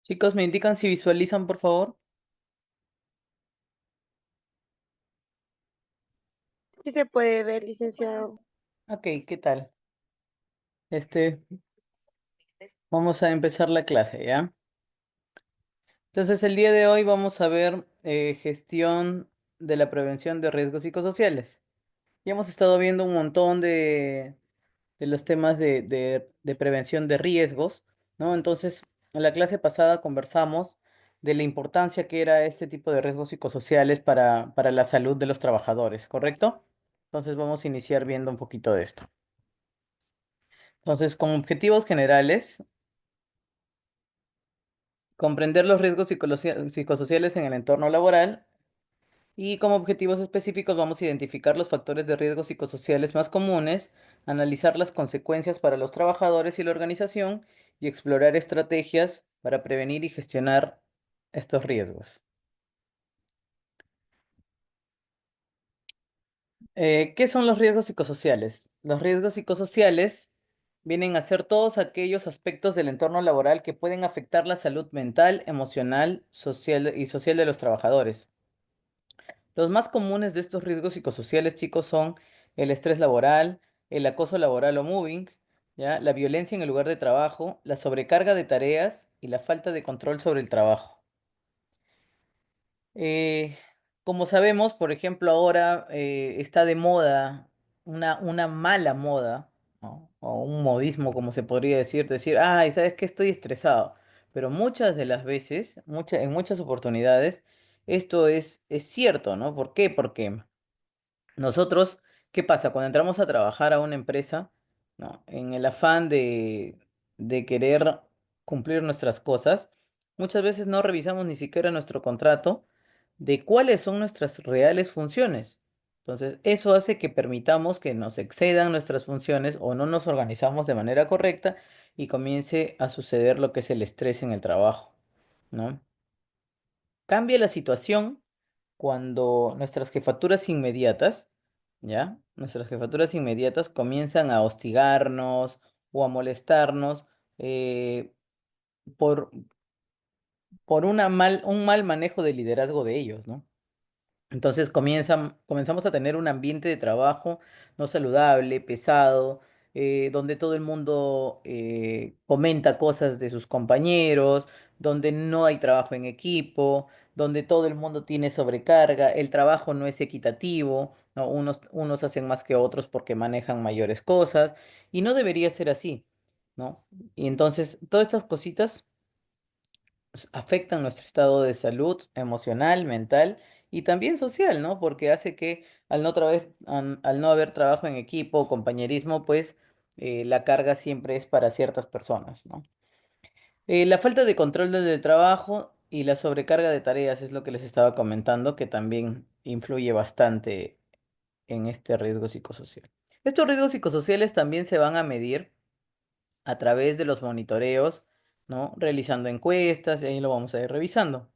Chicos, ¿me indican si visualizan, por favor? Sí se puede ver, licenciado. Ok, ¿qué tal? Este, Vamos a empezar la clase, ¿ya? Entonces, el día de hoy vamos a ver gestión de la prevención de riesgos psicosociales. Ya hemos estado viendo un montón de los temas de prevención de riesgos, ¿no? Entonces, en la clase pasada conversamos de la importancia que era este tipo de riesgos psicosociales para la salud de los trabajadores, ¿correcto? Entonces, vamos a iniciar viendo un poquito de esto. Entonces, como objetivos generales, comprender los riesgos psicosociales en el entorno laboral y como objetivos específicos vamos a identificar los factores de riesgo psicosociales más comunes, analizar las consecuencias para los trabajadores y la organización y explorar estrategias para prevenir y gestionar estos riesgos. ¿Qué son los riesgos psicosociales? Los riesgos psicosociales vienen a ser todos aquellos aspectos del entorno laboral que pueden afectar la salud mental, emocional, social y social de los trabajadores. Los más comunes de estos riesgos psicosociales, chicos, son el estrés laboral, el acoso laboral o moving, ¿ya? La violencia en el lugar de trabajo, la sobrecarga de tareas y la falta de control sobre el trabajo. Eh, Como sabemos, por ejemplo, ahora está de moda una mala moda, ¿no? O un modismo, como se podría decir, ay, ¿sabes qué? Estoy estresado. Pero muchas de las veces, en muchas oportunidades, esto es cierto, ¿no? ¿Por qué? Porque nosotros, ¿qué pasa? Cuando entramos a trabajar a una empresa, ¿no? En el afán de querer cumplir nuestras cosas, muchas veces no revisamos ni siquiera nuestro contrato de cuáles son nuestras reales funciones. Entonces, eso hace que permitamos que nos excedan nuestras funciones o no nos organizamos de manera correcta y comience a suceder lo que es el estrés en el trabajo, ¿no? Cambia la situación cuando nuestras jefaturas inmediatas, ¿ya? Nuestras jefaturas inmediatas comienzan a hostigarnos o a molestarnos eh, por, por un mal manejo de liderazgo de ellos, ¿no? Entonces comenzamos a tener un ambiente de trabajo no saludable, pesado, donde todo el mundo comenta cosas de sus compañeros, donde no hay trabajo en equipo, donde todo el mundo tiene sobrecarga, el trabajo no es equitativo, ¿no? Unos hacen más que otros porque manejan mayores cosas y no debería ser así, ¿no? Y entonces todas estas cositas afectan nuestro estado de salud emocional, mental y también social, ¿no? Porque hace que al no haber trabajo en equipo, compañerismo, pues la carga siempre es para ciertas personas, ¿no? La falta de control del trabajo y la sobrecarga de tareas es lo que les estaba comentando, que también influye bastante en este riesgo psicosocial. Estos riesgos psicosociales también se van a medir a través de los monitoreos, ¿no? Realizando encuestas, y ahí lo vamos a ir revisando.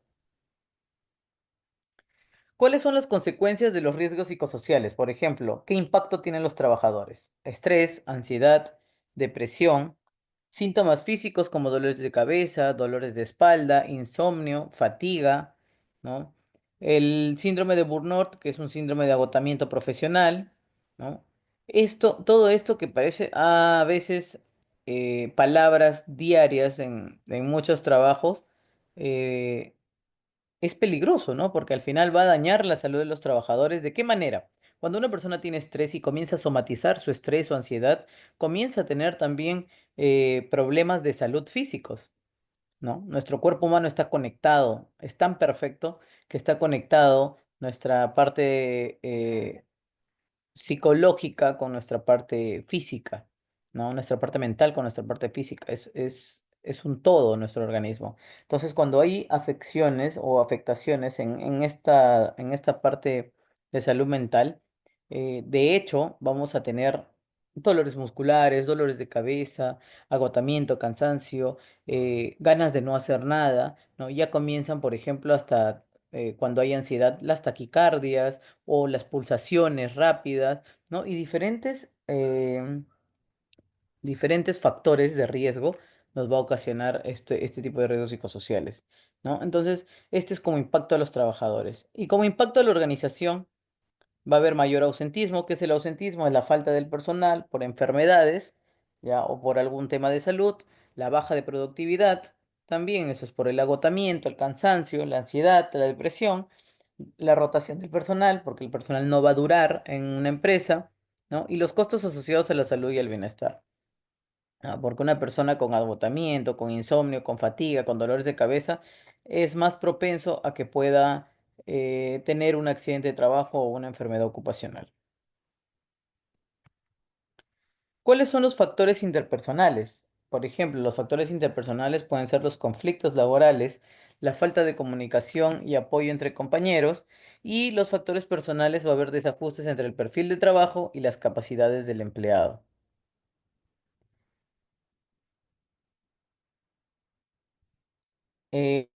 ¿Cuáles son las consecuencias de los riesgos psicosociales? Por ejemplo, ¿qué impacto tienen los trabajadores? Estrés, ansiedad, depresión, síntomas físicos como dolores de cabeza, dolores de espalda, insomnio, fatiga, ¿no? El síndrome de burnout, que es un síndrome de agotamiento profesional, ¿no? Todo esto que parece a veces palabras diarias en muchos trabajos, eh, es peligroso, ¿no? Porque al final va a dañar la salud de los trabajadores. ¿De qué manera? Cuando una persona tiene estrés y comienza a somatizar su estrés o ansiedad, comienza a tener también problemas de salud físicos, ¿no? Nuestro cuerpo humano está conectado, es tan perfecto que está conectado nuestra parte psicológica con nuestra parte física, ¿no? Nuestra parte mental con nuestra parte física. Es un todo nuestro organismo. Entonces, cuando hay afecciones o afectaciones en esta parte de salud mental, de hecho, vamos a tener dolores musculares, dolores de cabeza, agotamiento, cansancio, ganas de no hacer nada, ¿no? Ya comienzan, por ejemplo, hasta cuando hay ansiedad, las taquicardias o las pulsaciones rápidas, ¿no? Y diferentes factores de riesgo, nos va a ocasionar este tipo de riesgos psicosociales, ¿no? Entonces, este es como impacto a los trabajadores. Y como impacto a la organización, va a haber mayor ausentismo. ¿Qué es el ausentismo? Es la falta del personal por enfermedades, ya, o por algún tema de salud, la baja de productividad, también eso es por el agotamiento, el cansancio, la ansiedad, la depresión, la rotación del personal, porque el personal no va a durar en una empresa, ¿no? Y los costos asociados a la salud y al bienestar. Porque una persona con agotamiento, con insomnio, con fatiga, con dolores de cabeza, es más propenso a que pueda tener un accidente de trabajo o una enfermedad ocupacional. ¿Cuáles son los factores interpersonales? Por ejemplo, los factores interpersonales pueden ser los conflictos laborales, la falta de comunicación y apoyo entre compañeros, y los factores personales va a haber desajustes entre el perfil de trabajo y las capacidades del empleado. Eh,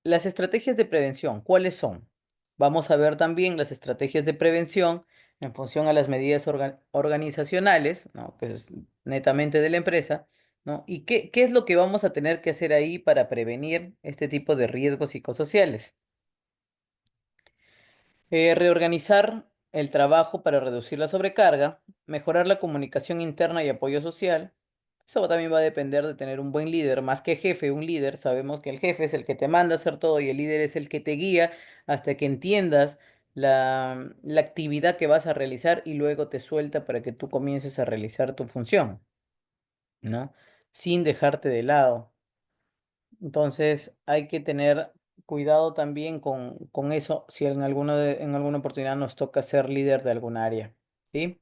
Las estrategias de prevención, ¿cuáles son? Vamos a ver también las estrategias de prevención en función a las medidas organizacionales, ¿no? Que es netamente de la empresa, ¿no? ¿Y qué es lo que vamos a tener que hacer ahí para prevenir este tipo de riesgos psicosociales? Reorganizar el trabajo para reducir la sobrecarga, mejorar la comunicación interna y apoyo social. Eso también va a depender de tener un buen líder, más que jefe, un líder. Sabemos que el jefe es el que te manda a hacer todo y el líder es el que te guía hasta que entiendas la actividad que vas a realizar y luego te suelta para que tú comiences a realizar tu función, ¿no? Sin dejarte de lado. Entonces hay que tener cuidado también con eso si en alguna oportunidad nos toca ser líder de algún área, ¿sí?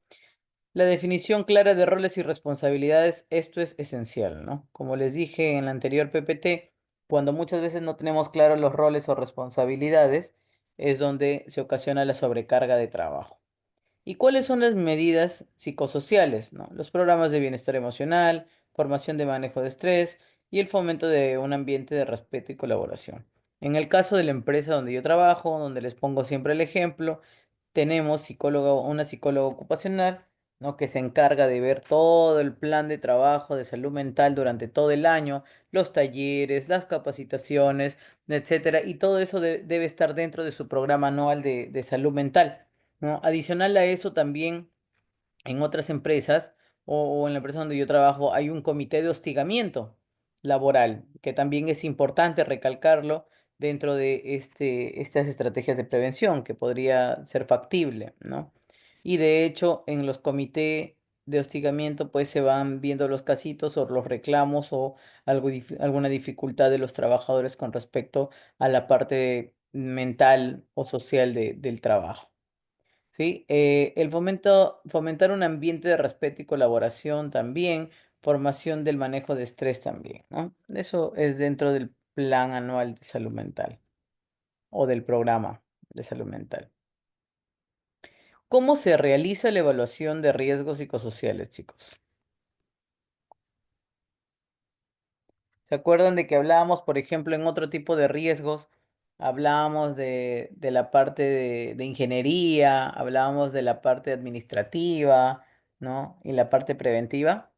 La definición clara de roles y responsabilidades, esto es esencial, ¿no? Como les dije en la anterior PPT, cuando muchas veces no tenemos claros los roles o responsabilidades, es donde se ocasiona la sobrecarga de trabajo. ¿Y cuáles son las medidas psicosociales, ¿no? Los programas de bienestar emocional, formación de manejo de estrés y el fomento de un ambiente de respeto y colaboración. En el caso de la empresa donde yo trabajo, donde les pongo siempre el ejemplo, tenemos una psicóloga ocupacional, ¿no? Que se encarga de ver todo el plan de trabajo de salud mental durante todo el año, los talleres, las capacitaciones, etcétera, y todo eso debe estar dentro de su programa anual de salud mental, ¿no? Adicional a eso, también en otras empresas o en la empresa donde yo trabajo hay un comité de hostigamiento laboral, que también es importante recalcarlo dentro de estas estrategias de prevención, que podría ser factible, ¿no? Y de hecho, en los comités de hostigamiento, pues se van viendo los casitos o los reclamos o alguna dificultad de los trabajadores con respecto a la parte mental o social del trabajo. ¿Sí? Fomentar un ambiente de respeto y colaboración también, formación del manejo de estrés también, ¿no? Eso es dentro del plan anual de salud mental o del programa de salud mental. ¿Cómo se realiza la evaluación de riesgos psicosociales, chicos? ¿Se acuerdan de que hablábamos, por ejemplo, en otro tipo de riesgos? Hablábamos de la parte de ingeniería, hablábamos de la parte administrativa, ¿no? Y la parte preventiva.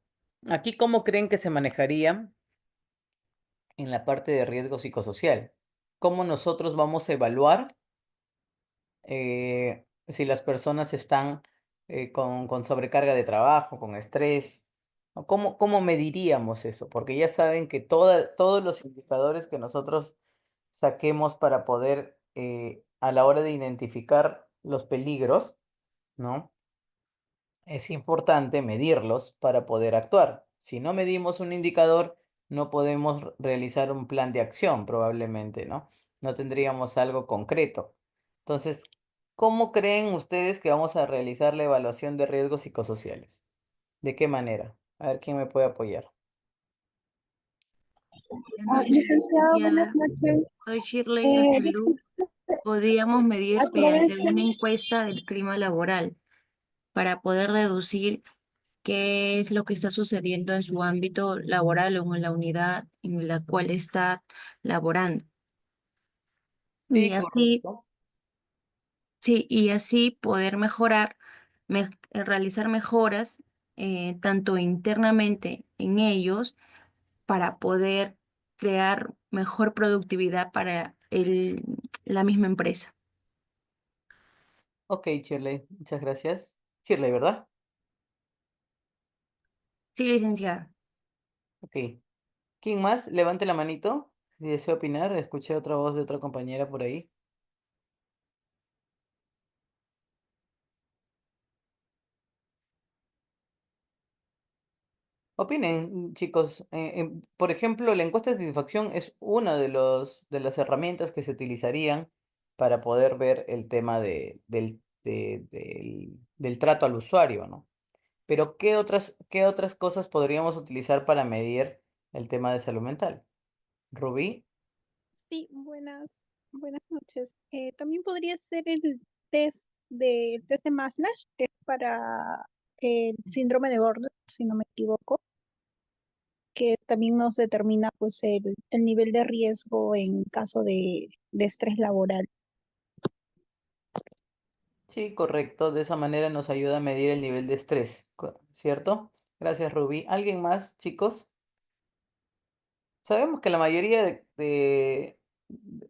Aquí, ¿cómo creen que se manejaría en la parte de riesgo psicosocial? ¿Cómo nosotros vamos a evaluar si las personas están con sobrecarga de trabajo, con estrés? ¿O cómo mediríamos eso? Porque ya saben que todos los indicadores que nosotros saquemos para poder, a la hora de identificar los peligros, ¿no? Es importante medirlos para poder actuar. Si no medimos un indicador, no podemos realizar un plan de acción, probablemente, ¿no? No tendríamos algo concreto. Entonces, ¿cómo creen ustedes que vamos a realizar la evaluación de riesgos psicosociales? ¿De qué manera? A ver quién me puede apoyar. Buenas noches, Licenciado, buenas licenciada. noches. Soy Shirley Astelú. Disculpe, Podríamos medir mediante aprovecho. una encuesta del clima laboral para poder deducir qué es lo que está sucediendo en su ámbito laboral o en la unidad en la cual está laborando. Y Sí, así, correcto. sí, y así poder mejorar, realizar mejoras tanto internamente en ellos para poder crear mejor productividad para la misma empresa. Ok, Shirley, muchas gracias. Shirley, ¿verdad? Sí, licenciada. Ok. ¿Quién más? Levante la manito si desea opinar. Escuché otra voz de otra compañera por ahí. Opinen, chicos. Por ejemplo, la encuesta de satisfacción es una de las herramientas que se utilizarían para poder ver el tema del trato al usuario, ¿no? Pero qué otras cosas podríamos utilizar para medir el tema de salud mental? Rubí, Sí, buenas noches. También podría ser el test de Maslach, que es para el síndrome de Bordeaux, si no me equivoco, que también nos determina pues el nivel de riesgo en caso de estrés laboral. sí, correcto. De esa manera nos ayuda a medir el nivel de estrés, ¿cierto? Gracias, Rubí. ¿Alguien más, chicos? Sabemos que la mayoría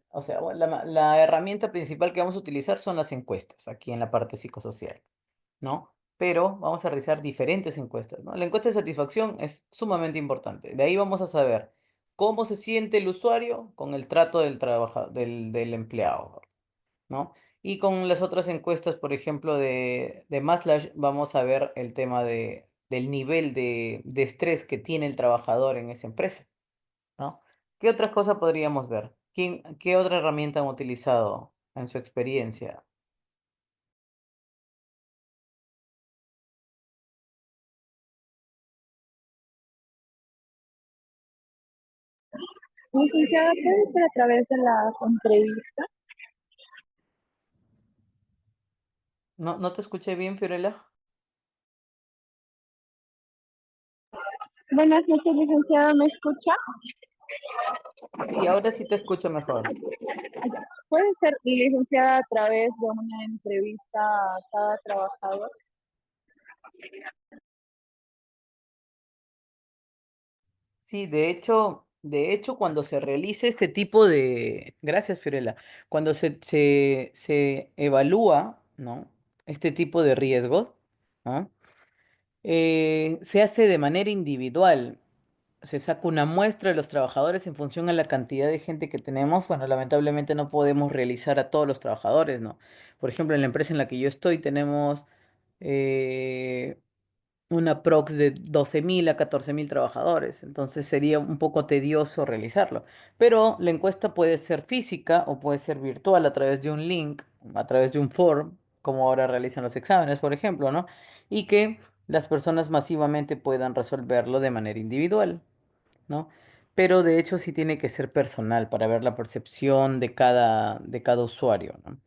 o sea, bueno, la herramienta principal que vamos a utilizar son las encuestas aquí en la parte psicosocial, ¿no? Pero vamos a realizar diferentes encuestas, ¿no? La encuesta de satisfacción es sumamente importante. De ahí vamos a saber cómo se siente el usuario con el trato del empleado, ¿no? Y con las otras encuestas, por ejemplo, de Maslach, vamos a ver el tema del nivel de estrés que tiene el trabajador en esa empresa, ¿no? ¿Qué otras cosas podríamos ver? ¿Qué otra herramienta han utilizado en su experiencia? Licenciada, puede ser a través de las entrevistas. No, no te escuché bien, Fiorella. Buenas noches, licenciada, ¿me escucha? Sí, ahora sí te escucho mejor. Puede ser licenciada a través de una entrevista a cada trabajador. Sí, de hecho, cuando se realiza este Gracias, Fiorella. Cuando se evalúa, ¿no? Este tipo de riesgos, ¿no? Se hace de manera individual. Se saca una muestra de los trabajadores en función a la cantidad de gente que tenemos. Bueno, lamentablemente no podemos realizar a todos los trabajadores, ¿no? Por ejemplo, en la empresa en la que yo estoy tenemos eh, una prox de 12.000 a 14.000 trabajadores, entonces sería un poco tedioso realizarlo. Pero la encuesta puede ser física o puede ser virtual a través de un link, a través de un form, como ahora realizan los exámenes, por ejemplo, ¿no? Y que las personas masivamente puedan resolverlo de manera individual, ¿no? Pero de hecho sí tiene que ser personal para ver la percepción de cada usuario, ¿no?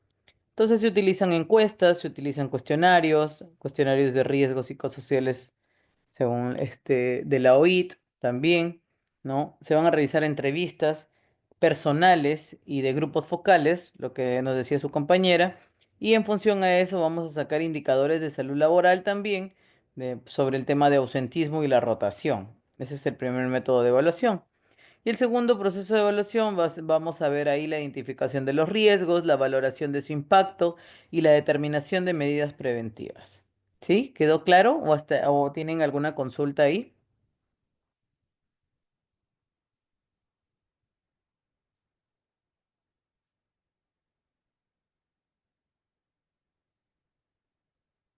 Entonces se utilizan encuestas, se utilizan cuestionarios, cuestionarios de riesgos psicosociales según de la OIT también, ¿no? Se van a realizar entrevistas personales y de grupos focales, lo que nos decía su compañera, y en función a eso vamos a sacar indicadores de salud laboral también sobre el tema de ausentismo y la rotación. Ese es el primer método de evaluación. Y el segundo proceso de evaluación vamos a ver ahí la identificación de los riesgos, la valoración de su impacto y la determinación de medidas preventivas. ¿Sí? ¿Quedó claro? ¿O tienen alguna consulta ahí?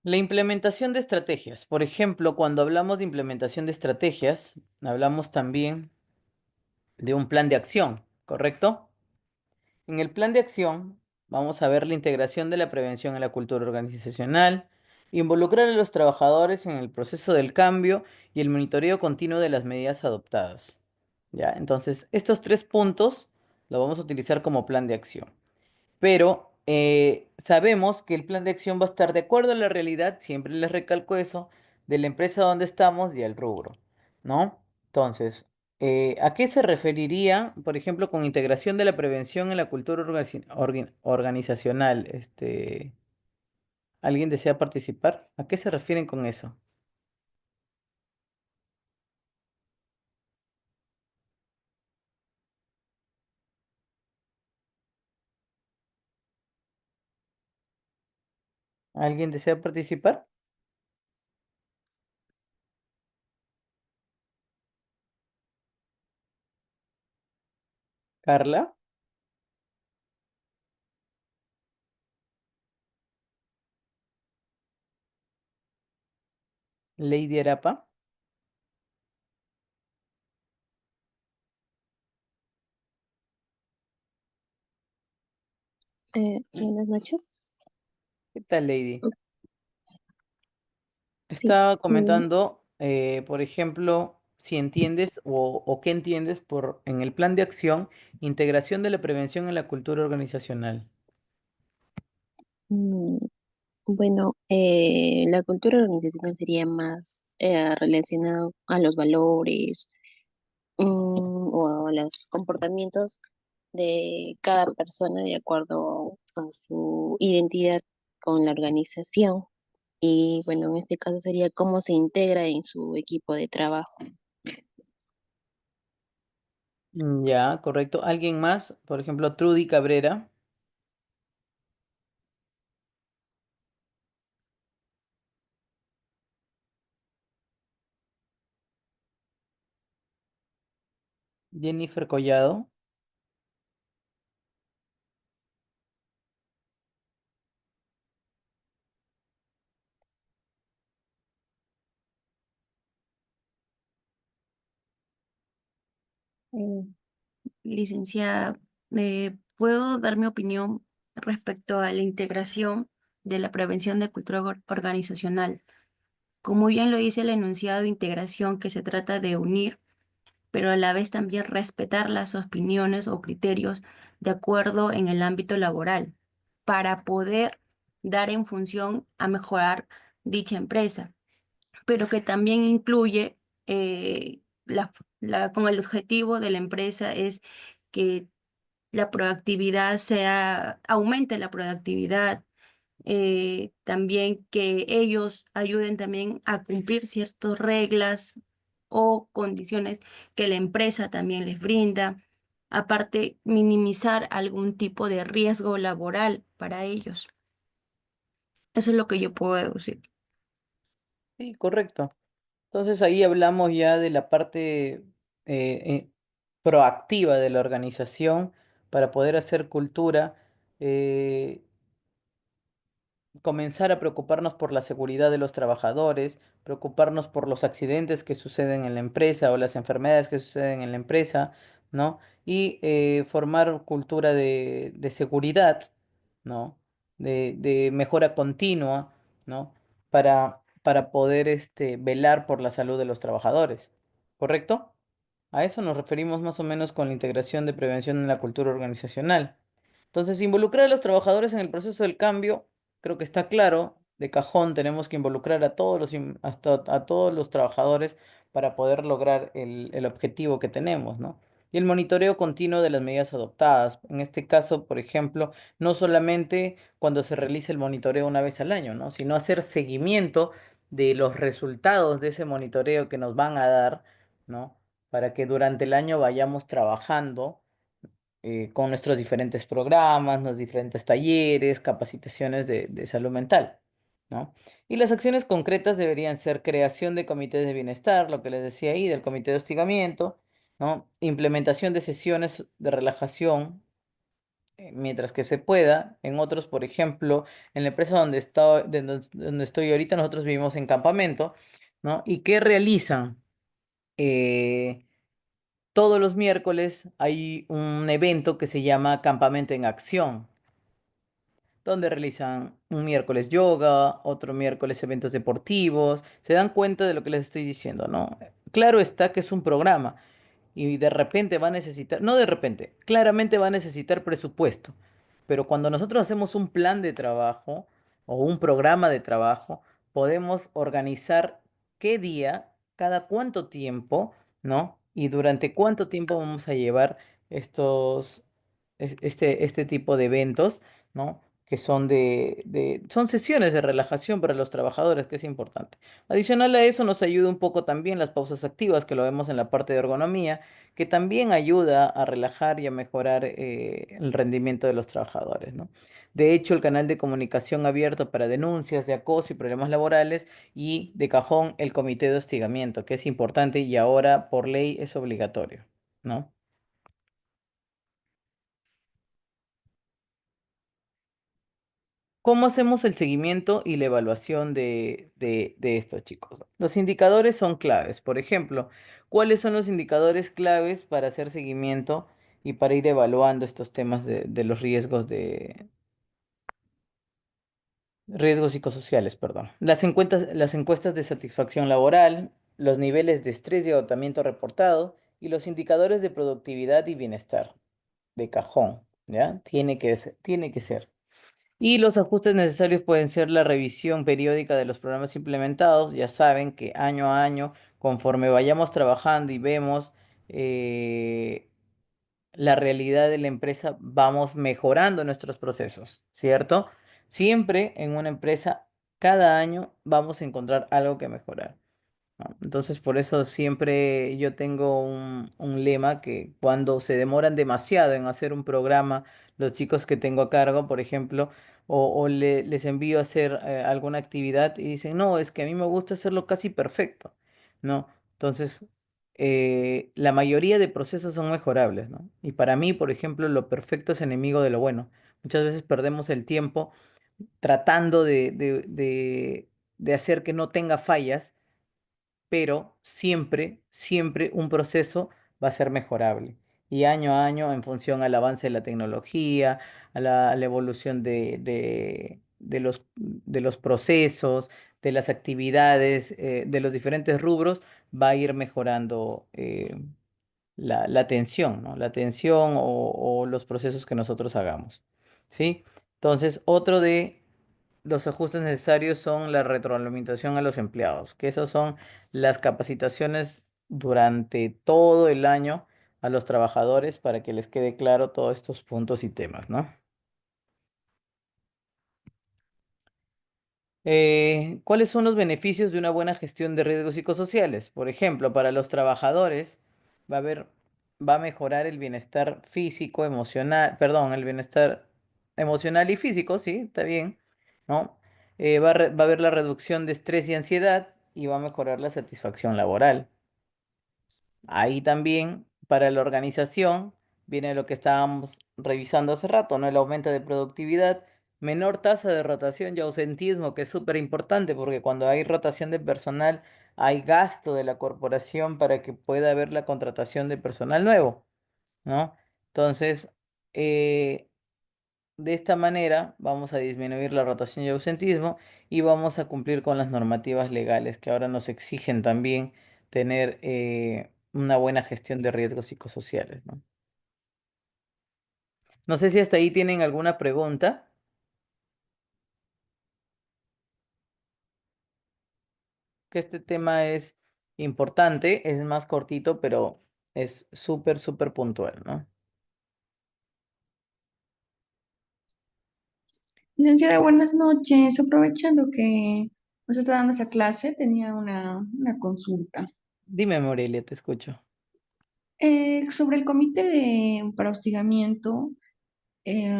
La implementación de estrategias. Por ejemplo, cuando hablamos de implementación de estrategias, hablamos también de un plan de acción, ¿correcto? En el plan de acción vamos a ver la integración de la prevención en la cultura organizacional, involucrar a los trabajadores en el proceso del cambio y el monitoreo continuo de las medidas adoptadas. ¿Ya? Entonces, estos tres puntos lo vamos a utilizar como plan de acción. Pero sabemos que el plan de acción va a estar de acuerdo a la realidad, siempre les recalco eso, de la empresa donde estamos y el rubro, ¿no? Entonces, ¿a qué se referiría, por ejemplo, con integración de la prevención en la cultura organizacional? ¿Alguien desea participar? ¿A qué se refieren con eso? ¿Alguien desea participar? Carla, Lady Arapa. Buenas noches. ¿Qué tal, Lady? Sí, Estaba mm, comentando, por ejemplo, si entiendes o qué entiendes por en el plan de acción, integración de la prevención en la cultura organizacional. mm, bueno, la cultura organizacional sería más relacionada a los valores o a los comportamientos de cada persona de acuerdo a su identidad con la organización. Y bueno, en este caso sería cómo se integra en su equipo de trabajo. Ya, correcto. ¿Alguien más? Por ejemplo, Trudy Cabrera, Jennifer Collado. Eh, Licenciada, ¿puedo dar mi opinión respecto a la integración de la prevención de cultura organizacional? Como bien lo dice el enunciado de integración, que se trata de unir, pero a la vez también respetar las opiniones o criterios de acuerdo en el ámbito laboral para poder dar en función a mejorar dicha empresa, pero que también incluye con el objetivo de la empresa es que la proactividad aumente la proactividad, también que ellos ayuden también a cumplir ciertas reglas o condiciones que la empresa también les brinda. Aparte, minimizar algún tipo de riesgo laboral para ellos. Eso es lo que yo puedo deducir. Sí, correcto. Entonces ahí hablamos ya de la parte proactiva de la organización para poder hacer cultura. eh, Comenzar a preocuparnos por la seguridad de los trabajadores, preocuparnos por los accidentes que suceden en la empresa o las enfermedades que suceden en la empresa, ¿no? Y formar cultura de seguridad, ¿no? De mejora continua, ¿no? Para poder velar por la salud de los trabajadores, ¿correcto? A eso nos referimos más o menos con la integración de prevención en la cultura organizacional. Entonces, involucrar a los trabajadores en el proceso del cambio, creo que está claro, de cajón tenemos que involucrar a todos a todos los trabajadores para poder lograr el objetivo que tenemos, ¿no? Y el monitoreo continuo de las medidas adoptadas. En este caso, por ejemplo, no solamente cuando se realiza el monitoreo una vez al año, ¿no? Sino hacer seguimiento de los resultados de ese monitoreo que nos van a dar, ¿no? Para que durante el año vayamos trabajando con nuestros diferentes programas, los diferentes talleres, capacitaciones de salud mental, ¿no? Y las acciones concretas deberían ser creación de comités de bienestar, lo que les decía ahí, del comité de hostigamiento, ¿no? Implementación de sesiones de relajación mientras que se pueda. En otros, por ejemplo, en la empresa donde estoy ahorita, nosotros vivimos en campamento, ¿no? ¿Y qué realizan? Eh, Todos los miércoles hay un evento que se llama Campamento en Acción, donde realizan un miércoles yoga, otro miércoles eventos deportivos. Se dan cuenta de lo que les estoy diciendo, ¿no? Claro está que es un programa y de repente va a necesitar, no de repente, claramente va a necesitar presupuesto. Pero cuando nosotros hacemos un plan de trabajo o un programa de trabajo, podemos organizar qué día, cada cuánto tiempo, ¿no? Y durante cuánto tiempo vamos a llevar este tipo de eventos, ¿no? que son son sesiones de relajación para los trabajadores, que es importante. Adicional a eso nos ayuda un poco también las pausas activas, que lo vemos en la parte de ergonomía, que también ayuda a relajar y a mejorar el rendimiento de los trabajadores, ¿no? De hecho, el canal de comunicación abierto para denuncias de acoso y problemas laborales y de cajón el comité de hostigamiento, que es importante y ahora por ley es obligatorio, ¿no? ¿Cómo hacemos el seguimiento y la evaluación de estos chicos? Los indicadores son claves. Por ejemplo, ¿cuáles son los indicadores claves para hacer seguimiento y para ir evaluando estos temas de los riesgos psicosociales, perdón? Las encuestas de satisfacción laboral, los niveles de estrés y agotamiento reportado y los indicadores de productividad y bienestar de cajón, ¿ya? Tiene que ser. Y los ajustes necesarios pueden ser la revisión periódica de los programas implementados. Ya saben que año a año, conforme vayamos trabajando y vemos eh, la realidad de la empresa, vamos mejorando nuestros procesos, ¿cierto? Siempre en una empresa, cada año vamos a encontrar algo que mejorar. ¿No? Entonces, por eso siempre yo tengo un lema que cuando se demoran demasiado en hacer un programa, los chicos que tengo a cargo, por ejemplo, les envío a hacer alguna actividad y dicen, no, es que a mí me gusta hacerlo casi perfecto, ¿no? Entonces, la mayoría de procesos son mejorables, ¿no? Y para mí, por ejemplo, lo perfecto es enemigo de lo bueno. Muchas veces perdemos el tiempo tratando de hacer que no tenga fallas, pero siempre, siempre un proceso va a ser mejorable. Y año a año, en función al avance de la tecnología, a la evolución de los procesos, de las actividades, de los diferentes rubros, va a ir mejorando la atención, ¿no? La atención o los procesos que nosotros hagamos. ¿Sí? Entonces, otro de los ajustes necesarios son la retroalimentación a los empleados, que esos son las capacitaciones durante todo el año a los trabajadores para que les quede claro todos estos puntos y temas, ¿no? ¿Cuáles son los beneficios de una buena gestión de riesgos psicosociales? Por ejemplo, para los trabajadores va a haber, va a mejorar el bienestar físico, emocional, perdón, el bienestar emocional y físico, sí, está bien, ¿no? Va a haber la reducción de estrés y ansiedad y va a mejorar la satisfacción laboral. Ahí también para la organización viene lo que estábamos revisando hace rato, ¿no? El aumento de productividad, menor tasa de rotación y ausentismo, que es súper importante porque cuando hay rotación de personal hay gasto de la corporación para que pueda haber la contratación de personal nuevo, ¿no? Entonces, eh, de esta manera vamos a disminuir la rotación y ausentismo y vamos a cumplir con las normativas legales que ahora nos exigen también tener una buena gestión de riesgos psicosociales, ¿no? No sé si hasta ahí tienen alguna pregunta, que este tema es importante, es más cortito, pero es súper, súper puntual, ¿no? Licenciada, buenas noches. Aprovechando que nos está dando esa clase, tenía una consulta. Dime, Morelia, te escucho. Sobre el comité para hostigamiento, eh,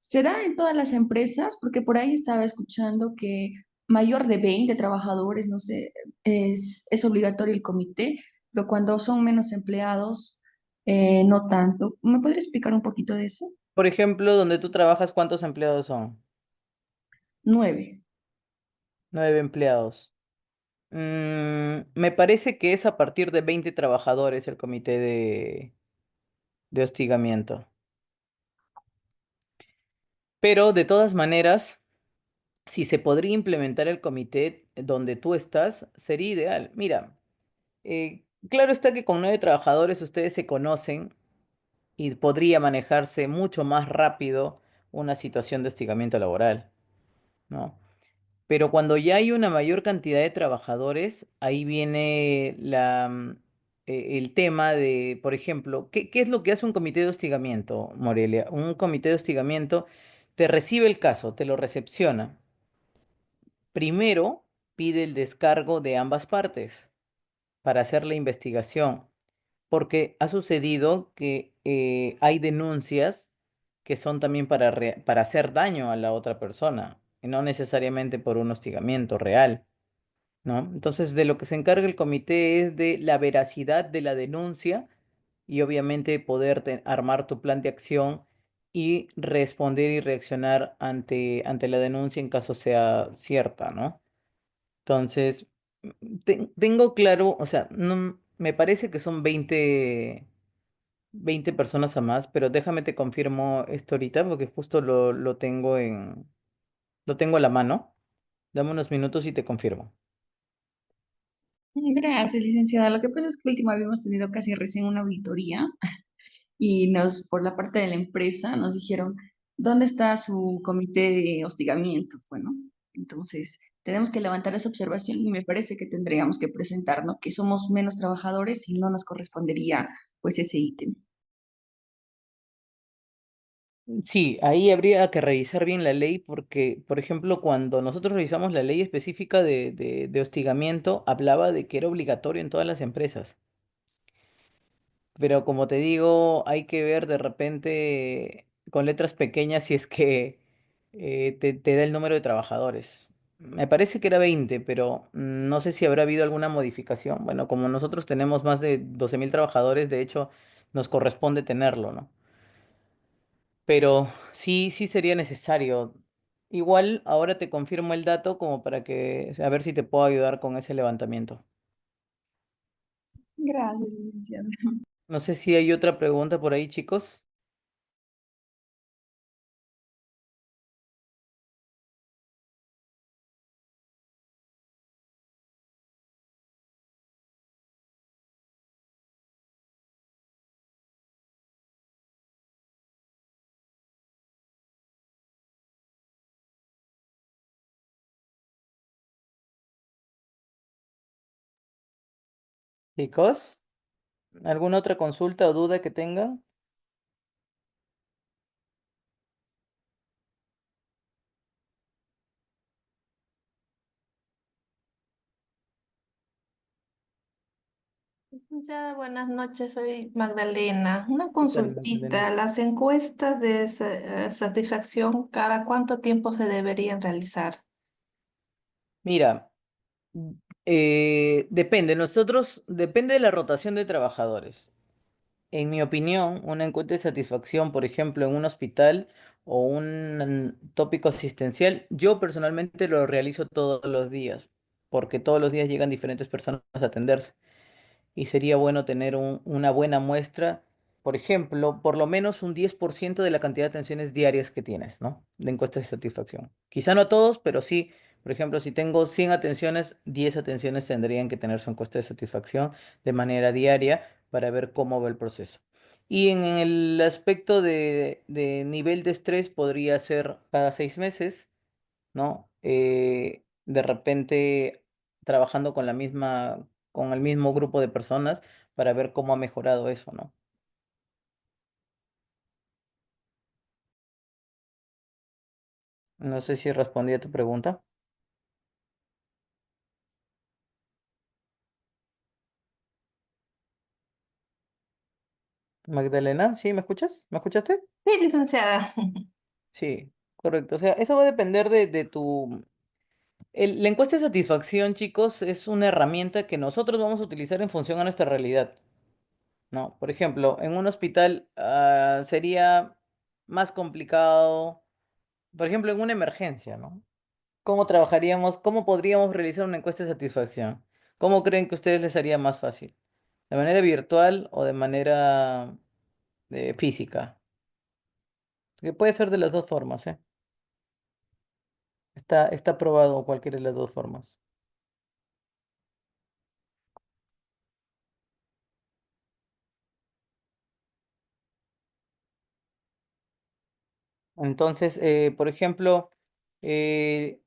¿se da en todas las empresas? Porque por ahí estaba escuchando que mayor de 20 trabajadores, no sé, es obligatorio el comité, pero cuando son menos empleados, no tanto. ¿Me podría explicar un poquito de eso? Por ejemplo, donde tú trabajas, ¿cuántos empleados son? 9. 9 empleados. Me parece que es a partir de 20 trabajadores el comité de hostigamiento. Pero de todas maneras, si se podría implementar el comité donde tú estás, sería ideal. Mira, claro está que con 9 trabajadores ustedes se conocen y podría manejarse mucho más rápido una situación de hostigamiento laboral, ¿no? Pero cuando ya hay una mayor cantidad de trabajadores, ahí viene el tema por ejemplo, ¿qué es lo que hace un comité de hostigamiento, Morelia? Un comité de hostigamiento te recibe el caso, te lo recepciona. Primero pide el descargo de ambas partes para hacer la investigación, porque ha sucedido que hay denuncias que son también para hacer daño a la otra persona, y no necesariamente por un hostigamiento real, ¿no? Entonces, de lo que se encarga el comité es de la veracidad de la denuncia y obviamente poder armar tu plan de acción y responder y reaccionar ante la denuncia en caso sea cierta, ¿no? Entonces, tengo claro, o sea, no, me parece que son 20 personas a más, pero déjame te confirmo esto ahorita porque justo lo tengo a la mano. Dame unos minutos y te confirmo. Gracias, licenciada. Lo que pasa es que último habíamos tenido casi recién una auditoría y por la parte de la empresa, nos dijeron, ¿dónde está su comité de hostigamiento? Bueno, entonces tenemos que levantar esa observación y me parece que tendríamos que presentarnos que somos menos trabajadores y no nos correspondería pues ese ítem. Sí, ahí habría que revisar bien la ley porque, por ejemplo, cuando nosotros revisamos la ley específica de hostigamiento, hablaba de que era obligatorio en todas las empresas. Pero como te digo, hay que ver de repente con letras pequeñas si es que te da el número de trabajadores. Me parece que era 20, pero no sé si habrá habido alguna modificación. Bueno, como nosotros tenemos más de 12.000 trabajadores, de hecho, nos corresponde tenerlo, ¿no? Pero sí, sí sería necesario. Igual ahora te confirmo el dato como para que a ver si te puedo ayudar con ese levantamiento. Gracias, licenciada. No sé si hay otra pregunta por ahí, chicos. Chicos, ¿alguna otra consulta o duda que tengan? Licenciada, buenas noches, soy Magdalena. Una ¿Qué tal, Magdalena? consultita, las encuestas de satisfacción, ¿cada cuánto tiempo se deberían realizar? Mira, depende, depende de la rotación de trabajadores. En mi opinión, una encuesta de satisfacción, por ejemplo, en un hospital o un tópico asistencial, yo personalmente lo realizo todos los días, porque todos los días llegan diferentes personas a atenderse y sería bueno tener una buena muestra, por ejemplo, por lo menos un 10% de la cantidad de atenciones diarias que tienes, ¿no? De encuestas de satisfacción. Quizá no a todos, pero sí, por ejemplo, si tengo 100 atenciones, 10 atenciones tendrían que tener su encuesta de satisfacción de manera diaria para ver cómo va el proceso. Y en el aspecto de nivel de estrés podría ser cada 6 meses, ¿no? De repente trabajando con el mismo grupo de personas para ver cómo ha mejorado eso, ¿no? No sé si respondí a tu pregunta. Magdalena, ¿sí? ¿Me escuchas? ¿Me escuchaste? Sí, licenciada. Sí, correcto. O sea, eso va a depender de tu... la encuesta de satisfacción, chicos, es una herramienta que nosotros vamos a utilizar en función a nuestra realidad, ¿no? Por ejemplo, en un hospital sería más complicado, por ejemplo, en una emergencia, ¿no? ¿Cómo trabajaríamos? ¿Cómo podríamos realizar una encuesta de satisfacción? ¿Cómo creen que a ustedes les haría más fácil? ¿De manera virtual o de manera física? Que puede ser de las dos formas, ¿eh? Está probado cualquiera de las dos formas. Entonces, por ejemplo, eh,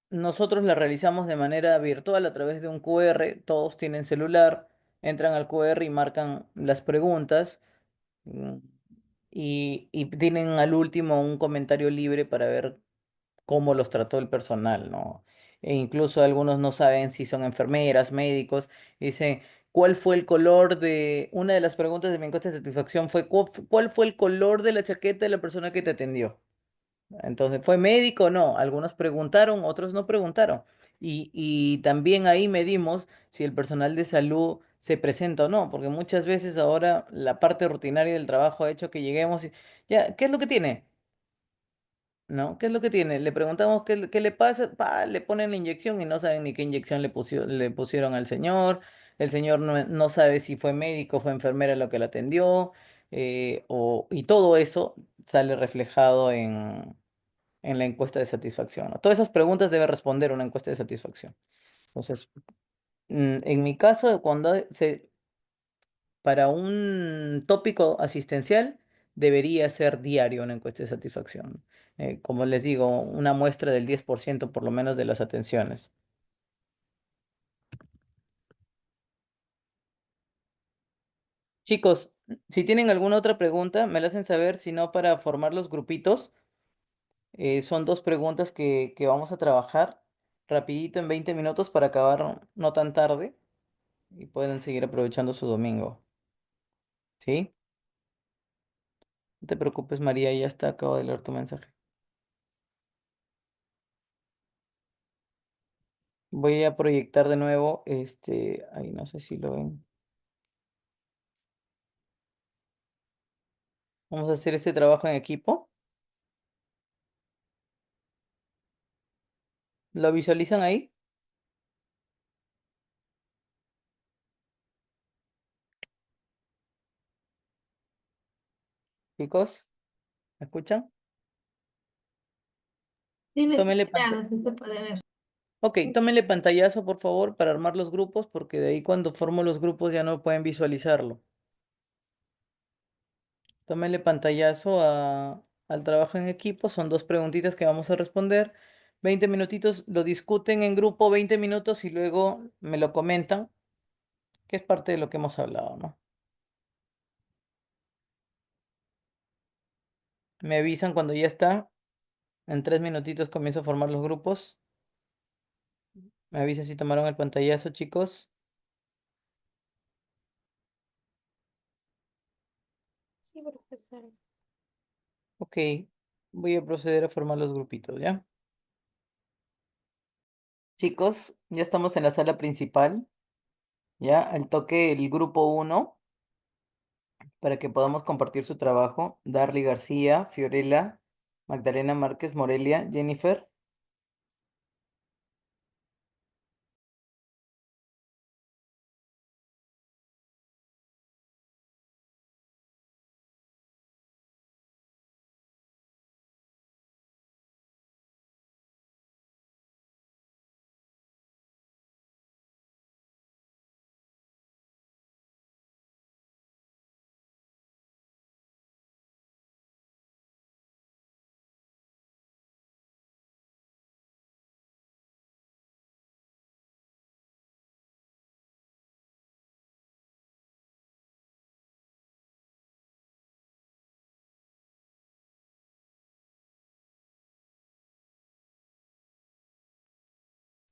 nosotros la realizamos de manera virtual a través de un QR. Todos tienen celular, entran al QR y marcan las preguntas. mm, y tienen al último un comentario libre para ver cómo los trató el personal, ¿no? E incluso algunos no saben si son enfermeras, médicos, y dicen, ¿cuál fue el color de... Una de las preguntas de mi encuesta de satisfacción fue, ¿cuál fue el color de la chaqueta de la persona que te atendió? Entonces, ¿fue médico o no? Algunos preguntaron, otros no preguntaron. Y también ahí medimos si el personal de salud se presenta o no, porque muchas veces ahora la parte rutinaria del trabajo ha hecho que lleguemos y, ya, ¿qué es lo que tiene? ¿No? ¿Qué es lo que tiene? Le preguntamos qué le pasa, pa, le ponen la inyección y no saben ni qué inyección le pusieron al señor. El señor no sabe si fue médico, fue enfermera lo que lo atendió, y todo eso sale reflejado en la encuesta de satisfacción, ¿no? Todas esas preguntas debe responder una encuesta de satisfacción. Entonces, en mi caso, para un tópico asistencial, debería ser diario una encuesta de satisfacción. Como les digo, una muestra del 10% por lo menos de las atenciones. Chicos, si tienen alguna otra pregunta, me la hacen saber, si no, para formar los grupitos. Son dos preguntas que vamos a trabajar rapidito en 20 minutos para acabar no tan tarde y pueden seguir aprovechando su domingo. ¿Sí? No te preocupes, María, ya está, acabo de leer tu mensaje. Voy a proyectar de nuevo, ahí no sé si lo ven. Vamos a hacer este trabajo en equipo. ¿Lo visualizan ahí, chicos? ¿Me escuchan? Tienes Tómenle ya, sí se puede ver. Ok, tómenle pantallazo, por favor, para armar los grupos, porque de ahí cuando formo los grupos ya no pueden visualizarlo. Tómenle pantallazo al trabajo en equipo. Son dos preguntitas que vamos a responder. 20 minutitos, lo discuten en grupo 20 minutos y luego me lo comentan, que es parte de lo que hemos hablado, ¿no? Me avisan cuando ya está. En 3 minutitos comienzo a formar los grupos. Me avisan si tomaron el pantallazo, chicos. Sí, profesor. Ok, voy a proceder a formar los grupitos, ¿ya? Chicos, ya estamos en la sala principal, ¿ya? Al toque el grupo uno para que podamos compartir su trabajo. Darly García, Fiorella, Magdalena Márquez Morelia, Jennifer.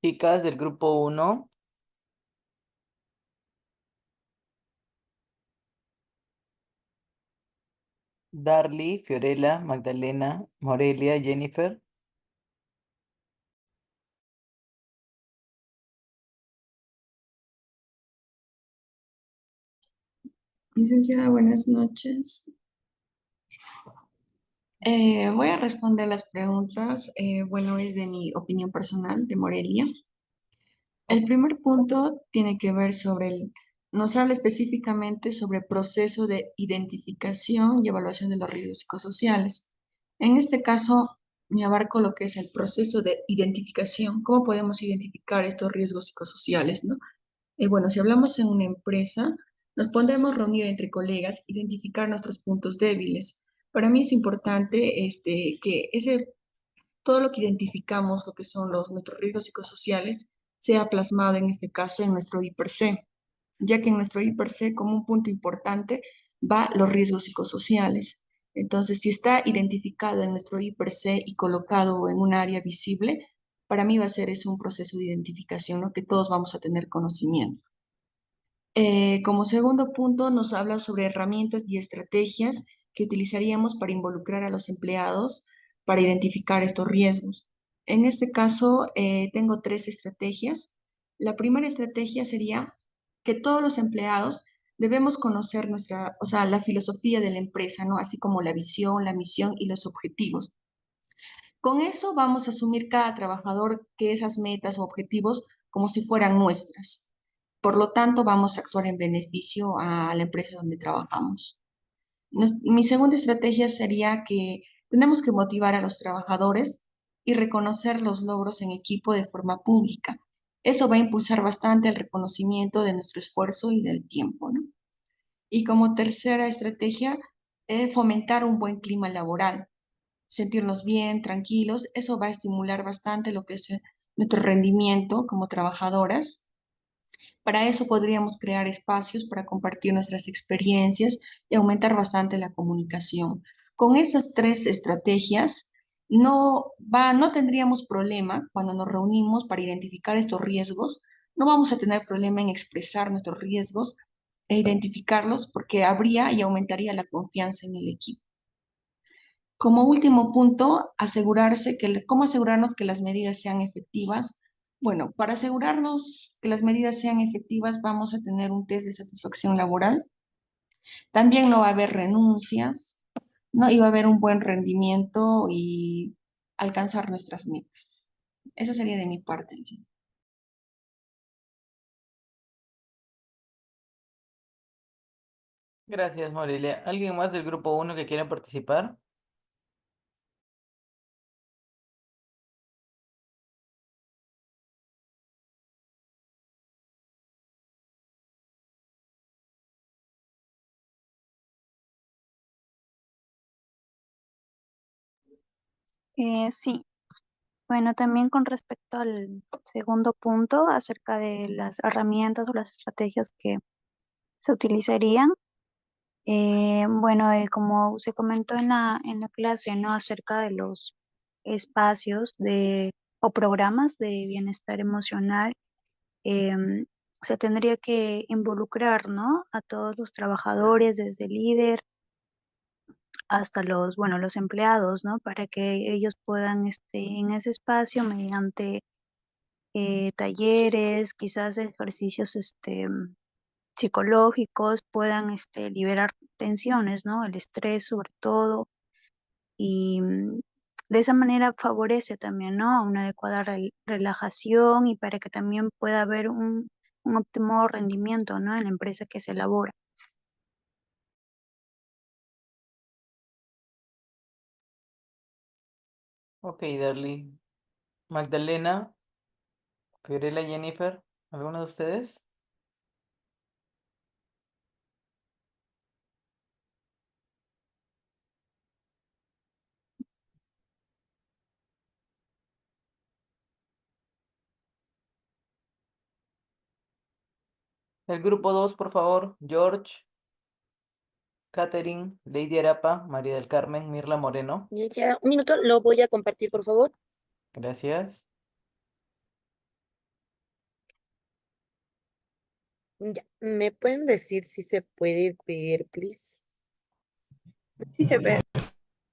Chicas del grupo uno, Darly, Fiorella, Magdalena, Morelia, Jennifer. Licenciada, buenas noches. Voy a responder las preguntas. Bueno, es de mi opinión personal de Morelia. El primer punto tiene que ver nos habla específicamente sobre el proceso de identificación y evaluación de los riesgos psicosociales. En este caso, me abarco lo que es el proceso de identificación. ¿Cómo podemos identificar estos riesgos psicosociales, no? Bueno, si hablamos en una empresa, nos podemos reunir entre colegas, identificar nuestros puntos débiles. Para mí es importante que todo lo que identificamos, lo que son nuestros riesgos psicosociales, sea plasmado en este caso en nuestro I+C, ya que en nuestro I+C como un punto importante va los riesgos psicosociales. Entonces, si está identificado en nuestro IPRC y colocado en un área visible, para mí va a ser eso un proceso de identificación, ¿no? Que todos vamos a tener conocimiento. Como segundo punto, nos habla sobre herramientas y estrategias que utilizaríamos para involucrar a los empleados para identificar estos riesgos. En este caso, tengo tres estrategias. La primera estrategia sería que todos los empleados debemos conocer nuestra, o sea, la filosofía de la empresa, ¿no? Así como la visión, la misión y los objetivos. Con eso vamos a asumir cada trabajador que esas metas o objetivos como si fueran nuestras. Por lo tanto, vamos a actuar en beneficio a la empresa donde trabajamos. Mi segunda estrategia sería que tenemos que motivar a los trabajadores y reconocer los logros en equipo de forma pública. Eso va a impulsar bastante el reconocimiento de nuestro esfuerzo y del tiempo, ¿no? Y como tercera estrategia, fomentar un buen clima laboral, sentirnos bien, tranquilos. Eso va a estimular bastante lo que es nuestro rendimiento como trabajadoras. Para eso podríamos crear espacios para compartir nuestras experiencias y aumentar bastante la comunicación. Con esas tres estrategias no tendríamos problema cuando nos reunimos para identificar estos riesgos. No vamos a tener problema en expresar nuestros riesgos e identificarlos porque habría y aumentaría la confianza en el equipo. Como último punto, ¿cómo asegurarnos que las medidas sean efectivas? Bueno, para asegurarnos que las medidas sean efectivas, vamos a tener un test de satisfacción laboral. También no va a haber renuncias, ¿no? Y va a haber un buen rendimiento y alcanzar nuestras metas. Eso sería de mi parte, licenciada. Gracias, Morelia. ¿Alguien más del grupo uno que quiera participar? Sí, bueno, también con respecto al segundo punto acerca de las herramientas o las estrategias que se utilizarían. Bueno, como se comentó en la clase, ¿no? Acerca de los espacios o programas de bienestar emocional, em, se tendría que involucrar, ¿no? A todos los trabajadores, desde el líder hasta los empleados, ¿no? Para que ellos puedan, en ese espacio, mediante talleres, quizás ejercicios, psicológicos, puedan, liberar tensiones, ¿no? El estrés sobre todo, y de esa manera favorece también, ¿no? Una adecuada relajación y para que también pueda haber un óptimo rendimiento, ¿no? En la empresa que se elabora. Ok, Darly. Magdalena, Fiorella, Jennifer, ¿alguno de ustedes? El grupo 2, por favor. George, Catherine, Lady Arapa, María del Carmen, Mirla Moreno. Ya, un minuto, lo voy a compartir, por favor. Gracias. Ya, ¿me pueden decir si se puede ver, please? Sí, se ve.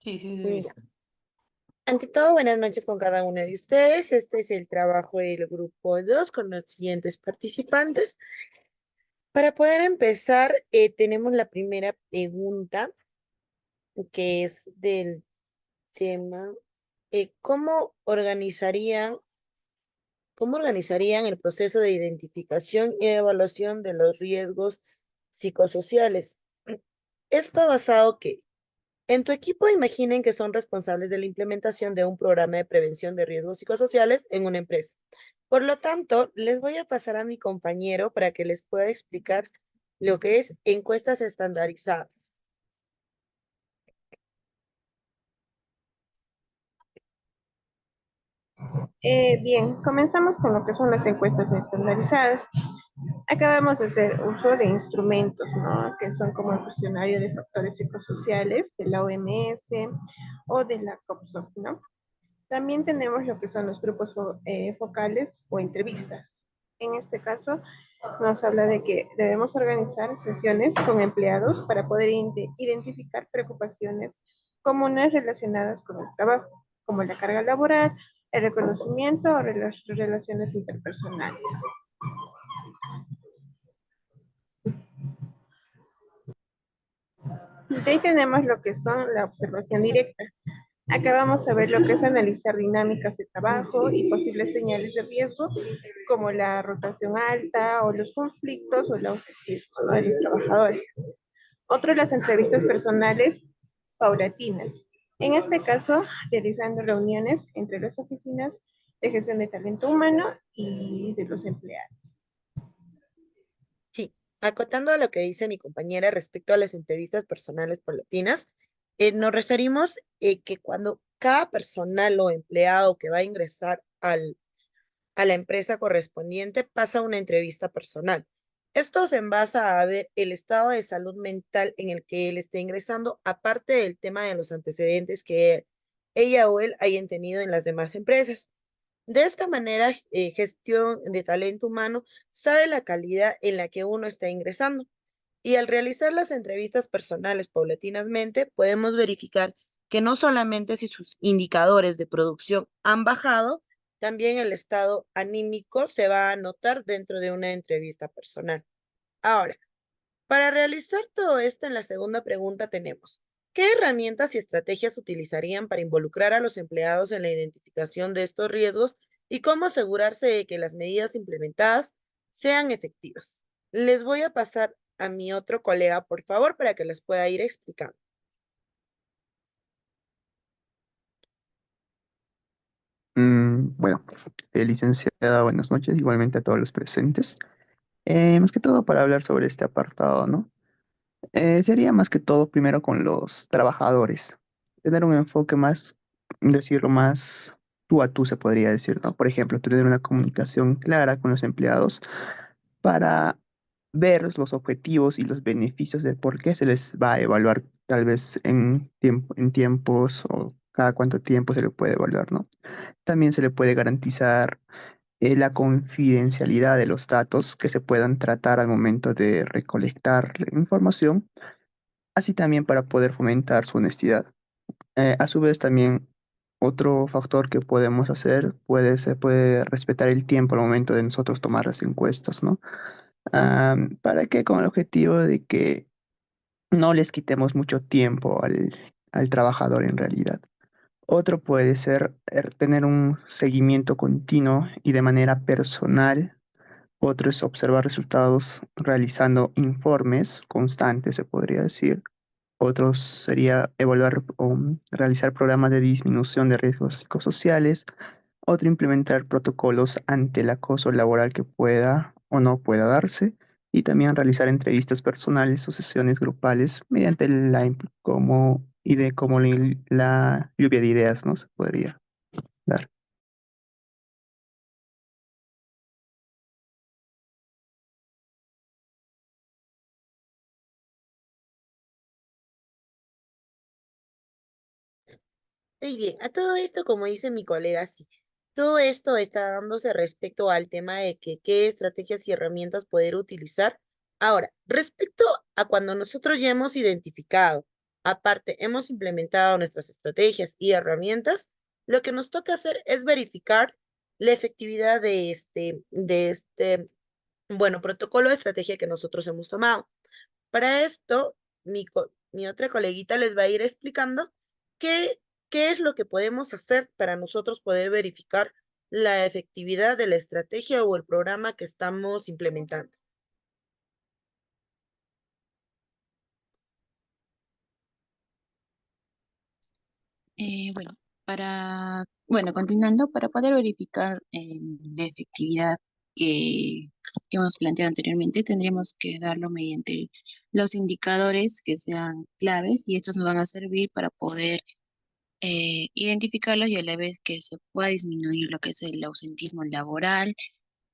Sí, sí, sí, Ya. visto. Ante todo, buenas noches con cada uno de ustedes. Este es el trabajo del grupo 2 con los siguientes participantes. Para poder empezar, tenemos la primera pregunta, que es del tema, ¿cómo organizarían el proceso de identificación y evaluación de los riesgos psicosociales? Esto basado que en tu equipo imaginen que son responsables de la implementación de un programa de prevención de riesgos psicosociales en una empresa. Por lo tanto, les voy a pasar a mi compañero para que les pueda explicar lo que es encuestas estandarizadas. Bien, comenzamos con lo que son las encuestas estandarizadas. Acá vamos a hacer uso de instrumentos, ¿no? Que son como el cuestionario de factores psicosociales de la OMS o de la COPSOC, ¿no? También tenemos lo que son los grupos focales o entrevistas. En este caso, nos habla de que debemos organizar sesiones con empleados para poder identificar preocupaciones comunes relacionadas con el trabajo, como la carga laboral, el reconocimiento o las relaciones interpersonales. De ahí tenemos lo que son la observación directa. Acá vamos a ver lo que es analizar dinámicas de trabajo y posibles señales de riesgo, como la rotación alta o los conflictos o el ausentismo, ¿no?, de los trabajadores. Otro, las entrevistas personales paulatinas. En este caso, realizando reuniones entre las oficinas de gestión de talento humano y de los empleados. Sí, acotando a lo que dice mi compañera respecto a las entrevistas personales paulatinas, nos referimos que cuando cada personal o empleado que va a ingresar a la empresa correspondiente pasa una entrevista personal. Esto se envasa a ver el estado de salud mental en el que él esté ingresando, aparte del tema de los antecedentes que ella o él hayan tenido en las demás empresas. De esta manera, gestión de talento humano sabe la calidad en la que uno está ingresando. Y al realizar las entrevistas personales paulatinamente, podemos verificar que no solamente si sus indicadores de producción han bajado, también el estado anímico se va a notar dentro de una entrevista personal. Ahora, para realizar todo esto, en la segunda pregunta tenemos, ¿qué herramientas y estrategias utilizarían para involucrar a los empleados en la identificación de estos riesgos y cómo asegurarse de que las medidas implementadas sean efectivas? Les voy a pasar a mi otro colega, por favor, para que les pueda ir explicando. Bueno, licenciada, buenas noches, igualmente a todos los presentes. Más que todo para hablar sobre este apartado, ¿no? Sería más que todo primero con los trabajadores, tener un enfoque más, decirlo más tú a tú se podría decir, ¿no? Por ejemplo, tener una comunicación clara con los empleados para ver los objetivos y los beneficios de por qué se les va a evaluar tal vez en tiempos o cada cuánto tiempo se le puede evaluar, ¿no? También se le puede garantizar la confidencialidad de los datos que se puedan tratar al momento de recolectar la información, así también para poder fomentar su honestidad. A su vez, también otro factor que podemos hacer se puede respetar el tiempo al momento de nosotros tomar las encuestas, ¿no? ¿Para qué? Con el objetivo de que no les quitemos mucho tiempo al trabajador en realidad. Otro puede ser tener un seguimiento continuo y de manera personal. Otro es observar resultados realizando informes constantes, se podría decir. Otro sería evaluar o realizar programas de disminución de riesgos psicosociales. Otro, implementar protocolos ante el acoso laboral que pueda o no pueda darse. Y también realizar entrevistas personales o sesiones grupales mediante como la lluvia de ideas, ¿no? Se podría dar. Muy bien, a todo esto, como dice mi colega, sí, todo esto está dándose respecto al tema de que qué estrategias y herramientas poder utilizar. Ahora, respecto a cuando nosotros ya hemos identificado, aparte, hemos implementado nuestras estrategias y herramientas, lo que nos toca hacer es verificar la efectividad bueno, protocolo de estrategia que nosotros hemos tomado. Para esto, mi otra coleguita les va a ir explicando qué, qué es lo que podemos hacer para nosotros poder verificar la efectividad de la estrategia o el programa que estamos implementando. Bueno, bueno, continuando, para poder verificar la efectividad que, que hemos planteado anteriormente, tendríamos que darlo mediante los indicadores que sean claves y estos nos van a servir para poder identificarlos y a la vez que se pueda disminuir lo que es el ausentismo laboral,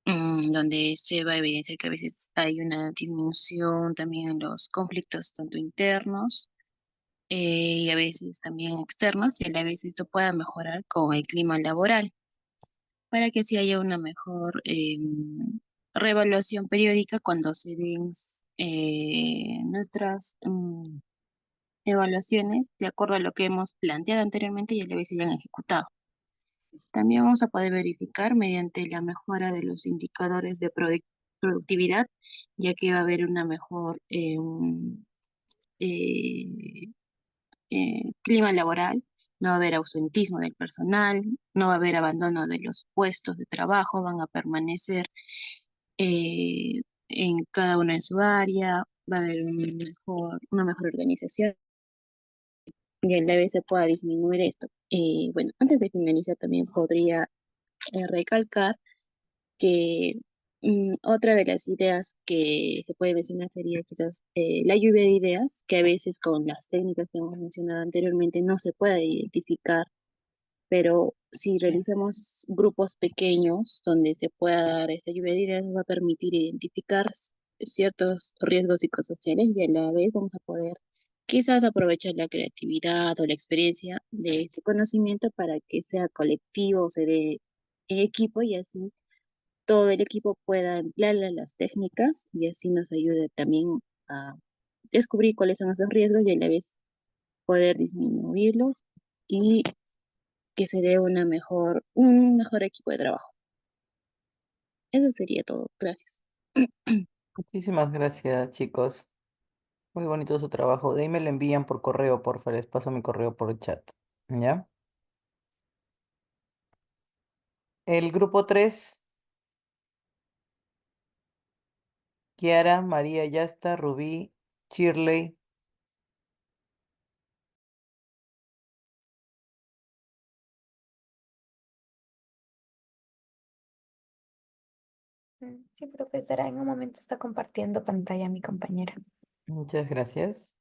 donde se va a evidenciar que a veces hay una disminución también en los conflictos tanto internos y a veces también externos, y a la vez esto pueda mejorar con el clima laboral, para que así haya una mejor reevaluación periódica cuando se den nuestras evaluaciones de acuerdo a lo que hemos planteado anteriormente y a la vez se hayan ejecutado. También vamos a poder verificar mediante la mejora de los indicadores de productividad, ya que va a haber una mejor eh, clima laboral, no va a haber ausentismo del personal, no va a haber abandono de los puestos de trabajo, van a permanecer en cada uno en su área, va a haber una mejor organización y a la vez se pueda disminuir esto. Bueno, antes de finalizar también podría recalcar que otra de las ideas que se puede mencionar sería quizás la lluvia de ideas, que a veces con las técnicas que hemos mencionado anteriormente no se puede identificar, pero si realizamos grupos pequeños donde se pueda dar esta lluvia de ideas, nos va a permitir identificar ciertos riesgos psicosociales y a la vez vamos a poder quizás aprovechar la creatividad o la experiencia de este conocimiento para que sea colectivo o se dé en equipo y así todo el equipo pueda emplear las técnicas y así nos ayude también a descubrir cuáles son esos riesgos y a la vez poder disminuirlos y que se dé un mejor equipo de trabajo. Eso sería todo. Gracias. Muchísimas gracias, chicos. Muy bonito su trabajo. De ahí me lo envían por correo, porfa. Les paso mi correo por el chat. ¿Ya? El grupo 3, Kiara, María Yasta, Rubí, Shirley. Sí, profesora, en un momento está compartiendo pantalla mi compañera. Muchas gracias.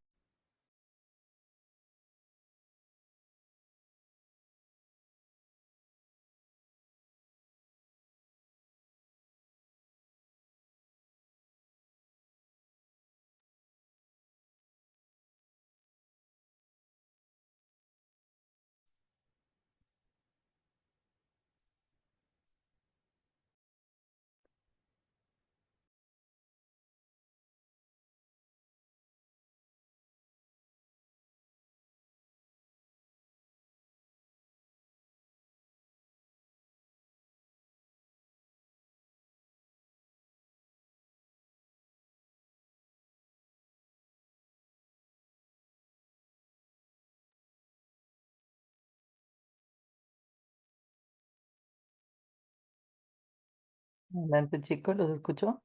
Adelante, chicos, los escucho.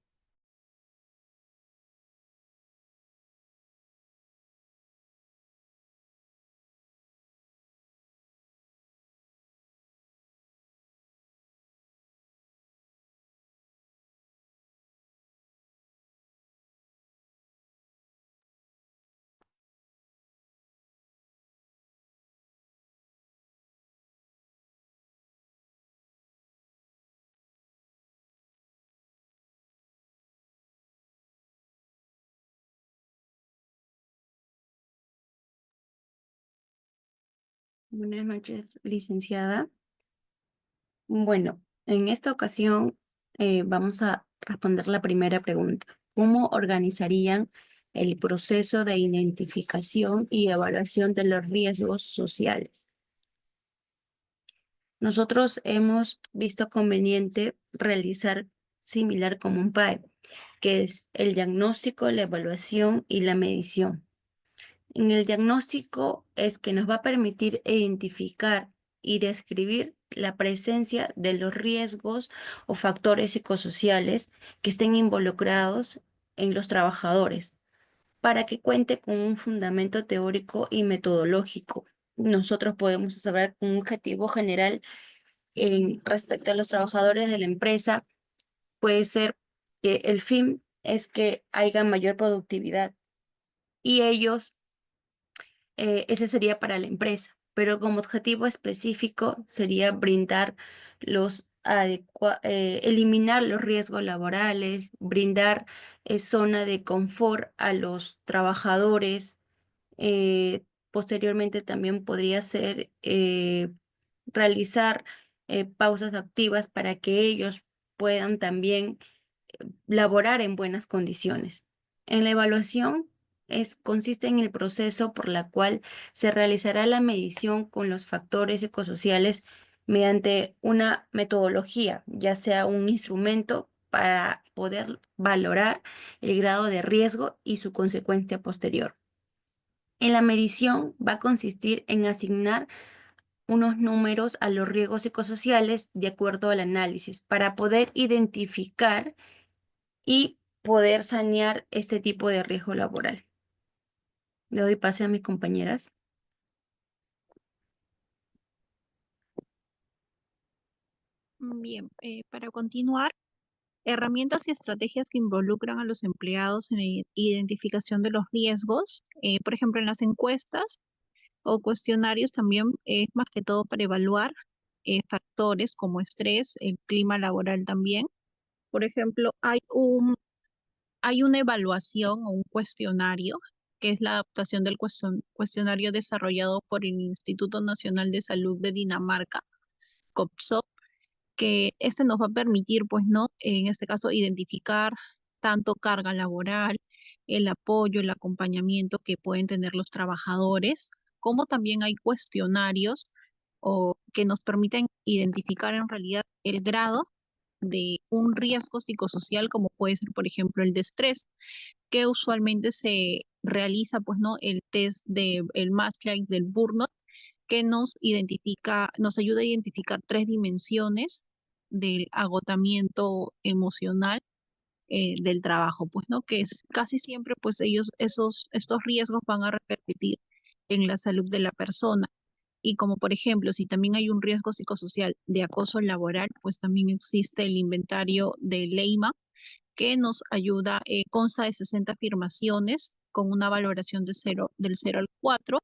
Buenas noches, licenciada. Bueno, en esta ocasión vamos a responder la primera pregunta. ¿Cómo organizarían el proceso de identificación y evaluación de los riesgos sociales? Nosotros hemos visto conveniente realizar similar como un PAE, que es el diagnóstico, la evaluación y la medición. En el diagnóstico es que nos va a permitir identificar y describir la presencia de los riesgos o factores psicosociales que estén involucrados en los trabajadores para que cuente con un fundamento teórico y metodológico. Nosotros podemos saber un objetivo general respecto a los trabajadores de la empresa puede ser que el fin es que haya mayor productividad y ellos ese sería para la empresa, pero como objetivo específico sería brindar los eliminar los riesgos laborales, brindar zona de confort a los trabajadores. Posteriormente también podría ser realizar pausas activas para que ellos puedan también laborar en buenas condiciones. En la evaluación consiste en el proceso por la cual se realizará la medición con los factores ecosociales mediante una metodología, ya sea un instrumento para poder valorar el grado de riesgo y su consecuencia posterior. En la medición va a consistir en asignar unos números a los riesgos psicosociales de acuerdo al análisis para poder identificar y poder sanear este tipo de riesgo laboral. Le doy pase a mis compañeras. Bien, para continuar, herramientas y estrategias que involucran a los empleados en la identificación de los riesgos, por ejemplo, en las encuestas o cuestionarios también es más que todo para evaluar factores como estrés, el clima laboral también. Por ejemplo, hay una evaluación o un cuestionario, que es la adaptación del cuestionario desarrollado por el Instituto Nacional de Salud de Dinamarca, COPSOP, que este nos va a permitir, pues, ¿no? En este caso, identificar tanto carga laboral, el apoyo, el acompañamiento que pueden tener los trabajadores, como también hay cuestionarios o que nos permiten identificar en realidad el grado de un riesgo psicosocial, como puede ser, por ejemplo, el de estrés, que usualmente se realiza, pues, ¿no? El test de el Maslach del Burnout, que nos identifica, nos ayuda a identificar tres dimensiones del agotamiento emocional del trabajo, pues, ¿no? Que es casi siempre, pues, estos riesgos van a repercutir en la salud de la persona. Y como por ejemplo, si también hay un riesgo psicosocial de acoso laboral, pues también existe el inventario de Leima, que nos ayuda, consta de 60 afirmaciones con una valoración del 0 al 4,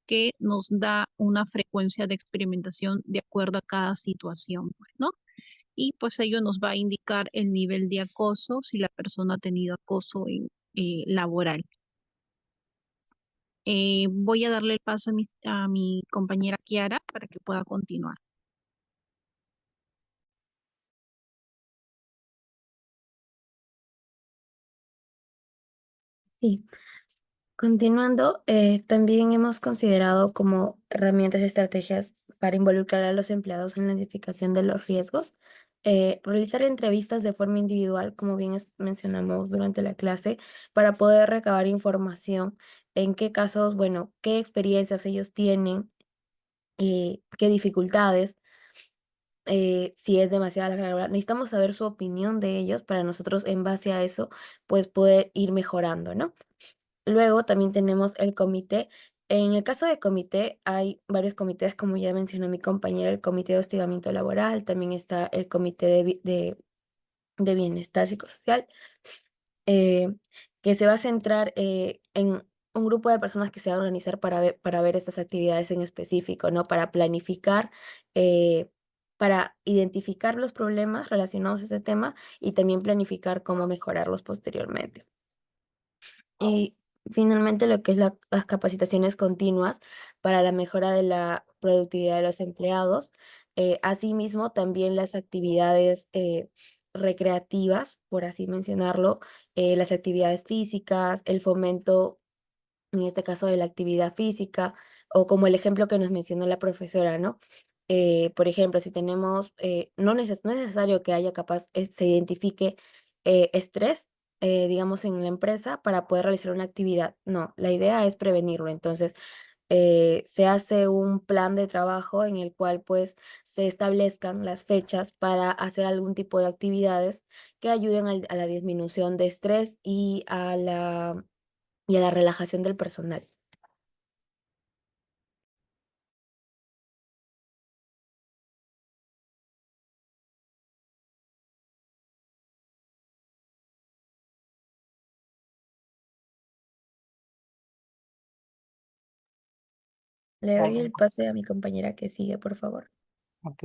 que nos da una frecuencia de experimentación de acuerdo a cada situación, pues, ¿no? Y pues ello nos va a indicar el nivel de acoso, si la persona ha tenido acoso laboral. Voy a darle el paso a mi compañera Kiara para que pueda continuar. Sí. Continuando, también hemos considerado como herramientas y estrategias para involucrar a los empleados en la identificación de los riesgos, realizar entrevistas de forma individual, como bien mencionamos durante la clase, para poder recabar información en qué casos, bueno, qué experiencias ellos tienen, qué dificultades, si es demasiada la carga laboral. Necesitamos saber su opinión de ellos para nosotros en base a eso, pues poder ir mejorando, ¿no? Luego también tenemos el comité. En el caso de comité, hay varios comités, como ya mencionó mi compañera, el comité de hostigamiento laboral, también está el comité de bienestar psicosocial, eh, que se va a centrar en un grupo de personas que se va a organizar para ver estas actividades en específico, ¿no? Para planificar, para identificar los problemas relacionados a ese tema y también planificar cómo mejorarlos posteriormente. Y finalmente lo que es las capacitaciones continuas para la mejora de la productividad de los empleados. Asimismo, también las actividades recreativas, por así mencionarlo, las actividades físicas, el fomento, en este caso de la actividad física, o como el ejemplo que nos mencionó la profesora, ¿no? Por ejemplo, si tenemos, no es necesario que haya capaz, se identifique estrés, digamos, en la empresa para poder realizar una actividad. No, la idea es prevenirlo. Entonces, se hace un plan de trabajo en el cual pues se establezcan las fechas para hacer algún tipo de actividades que ayuden a la disminución de estrés y a la relajación del personal. Le doy Claro. el pase a mi compañera que sigue, por favor. Ok.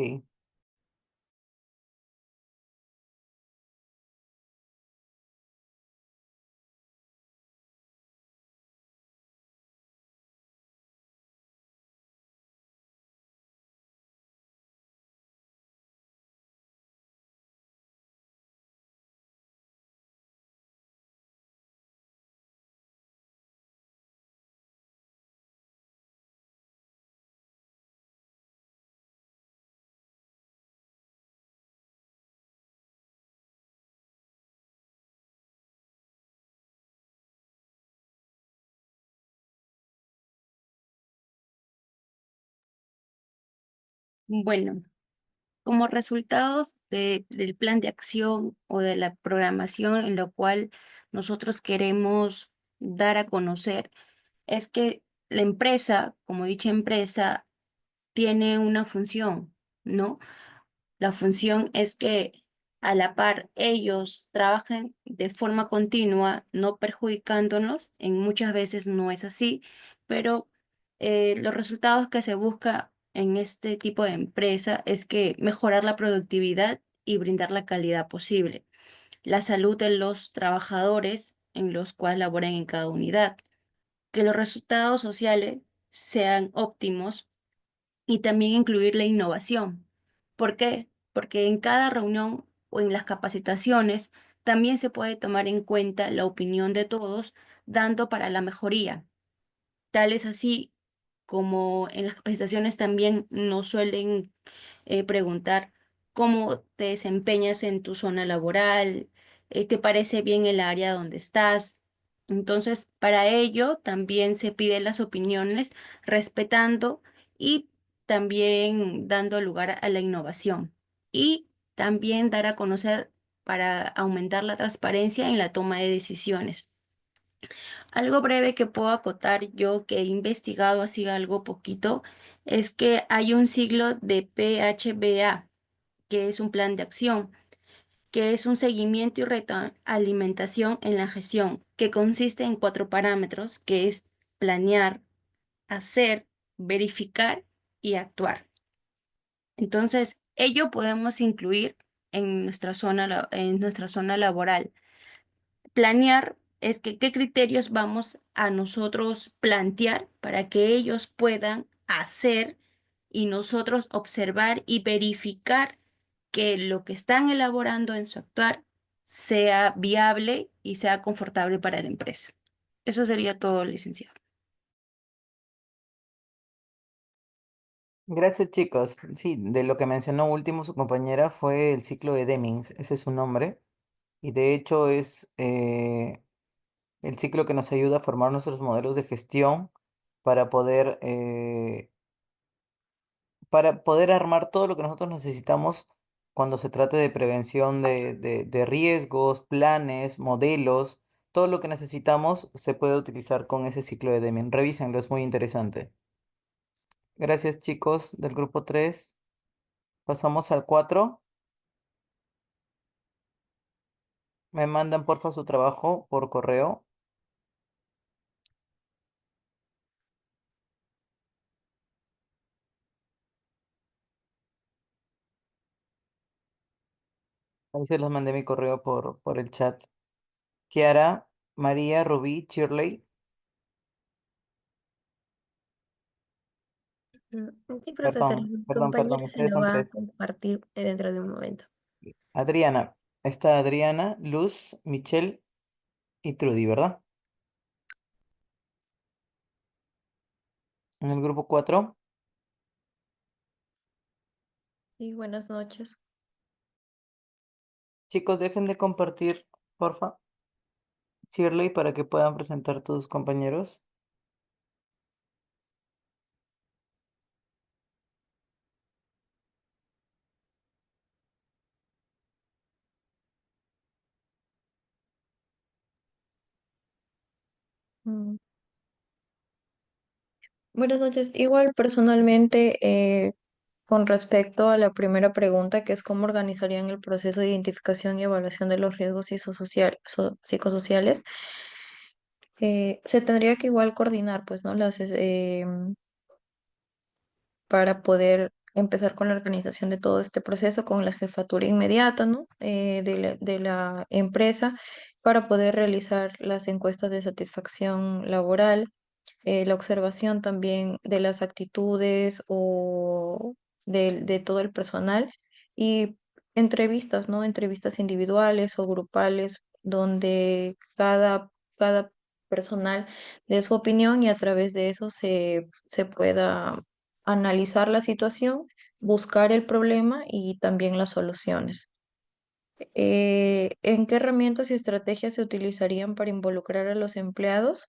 Bueno, como resultados del plan de acción o de la programación en lo cual nosotros queremos dar a conocer, es que la empresa, como dicha empresa, tiene una función, ¿no? La función es que a la par ellos trabajen de forma continua, no perjudicándonos. En muchas veces no es así, pero los resultados que se busca en este tipo de empresa es que mejorar la productividad y brindar la calidad posible, la salud de los trabajadores en los cuales laboran en cada unidad, que los resultados sociales sean óptimos y también incluir la innovación. ¿Por qué? Porque en cada reunión o en las capacitaciones también se puede tomar en cuenta la opinión de todos, dando para la mejoría. Tal es así como en las capacitaciones también nos suelen preguntar cómo te desempeñas en tu zona laboral, te parece bien el área donde estás. Entonces, para ello también se piden las opiniones respetando y también dando lugar a la innovación. Y también dar a conocer para aumentar la transparencia en la toma de decisiones. Algo breve que puedo acotar yo que he investigado así algo poquito es que hay un ciclo de PHBA, que es un plan de acción, que es un seguimiento y retroalimentación en la gestión, que consiste en 4 parámetros, que es planear, hacer, verificar y actuar. Entonces, ello podemos incluir en nuestra zona, en nuestra zona laboral. Planear es que qué criterios vamos a nosotros plantear para que ellos puedan hacer y nosotros observar y verificar que lo que están elaborando en su actuar sea viable y sea confortable para la empresa. Eso sería todo, licenciado. Gracias, chicos. Sí, de lo que mencionó último su compañera fue el ciclo de Deming, ese es su nombre, y de hecho es el ciclo que nos ayuda a formar nuestros modelos de gestión para poder armar todo lo que nosotros necesitamos cuando se trate de prevención de riesgos, planes, modelos, todo lo que necesitamos se puede utilizar con ese ciclo de Deming. Revísenlo, es muy interesante. Gracias, chicos del grupo 3. Pasamos al 4. Me mandan porfa su trabajo por correo. Ahí se los mandé mi correo por el chat. Kiara, María, Rubí, Shirley. Sí, profesor, Perdón, mi perdón, perdón, compañera se ustedes lo son va a tres. compartir dentro de un momento. Adriana. Está Adriana, Luz, Michelle y Trudy, ¿verdad? En el grupo 4. Sí, buenas noches. Chicos, dejen de compartir, porfa. Shirley, para que puedan presentar tus compañeros. Mm, Buenas noches. Igual personalmente, con respecto a la primera pregunta, que es cómo organizarían el proceso de identificación y evaluación de los riesgos psicosociales, se tendría que igual coordinar, pues, ¿no? Para poder empezar con la organización de todo este proceso con la jefatura inmediata, ¿no? De la empresa para poder realizar las encuestas de satisfacción laboral, la observación también de las actitudes o de todo el personal y entrevistas, ¿no? Entrevistas individuales o grupales donde cada personal dé su opinión y a través de eso se pueda analizar la situación, buscar el problema y también las soluciones. ¿En qué herramientas y estrategias se utilizarían para involucrar a los empleados?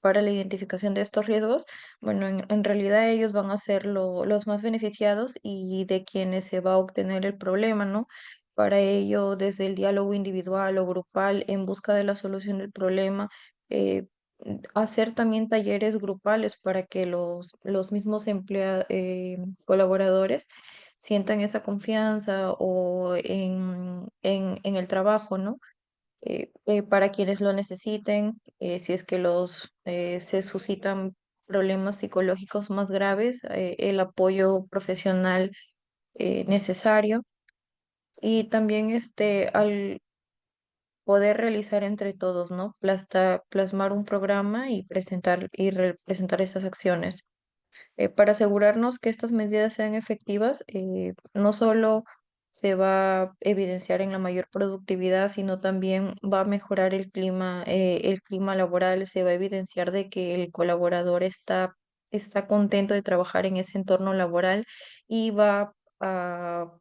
para la identificación de estos riesgos, bueno, en realidad ellos van a ser los más beneficiados y de quienes se va a obtener el problema, ¿no? Para ello, desde el diálogo individual o grupal en busca de la solución del problema, eh, hacer también talleres grupales para que los mismos colaboradores sientan esa confianza o en el trabajo, ¿no? Para quienes lo necesiten, si es que se suscitan problemas psicológicos más graves, el apoyo profesional necesario y también al poder realizar entre todos, ¿no? Plasmar un programa y presentar esas acciones para asegurarnos que estas medidas sean efectivas, no solo se va a evidenciar en la mayor productividad, sino también va a mejorar el clima laboral, se va a evidenciar de que el colaborador está contento de trabajar en ese entorno laboral y a, va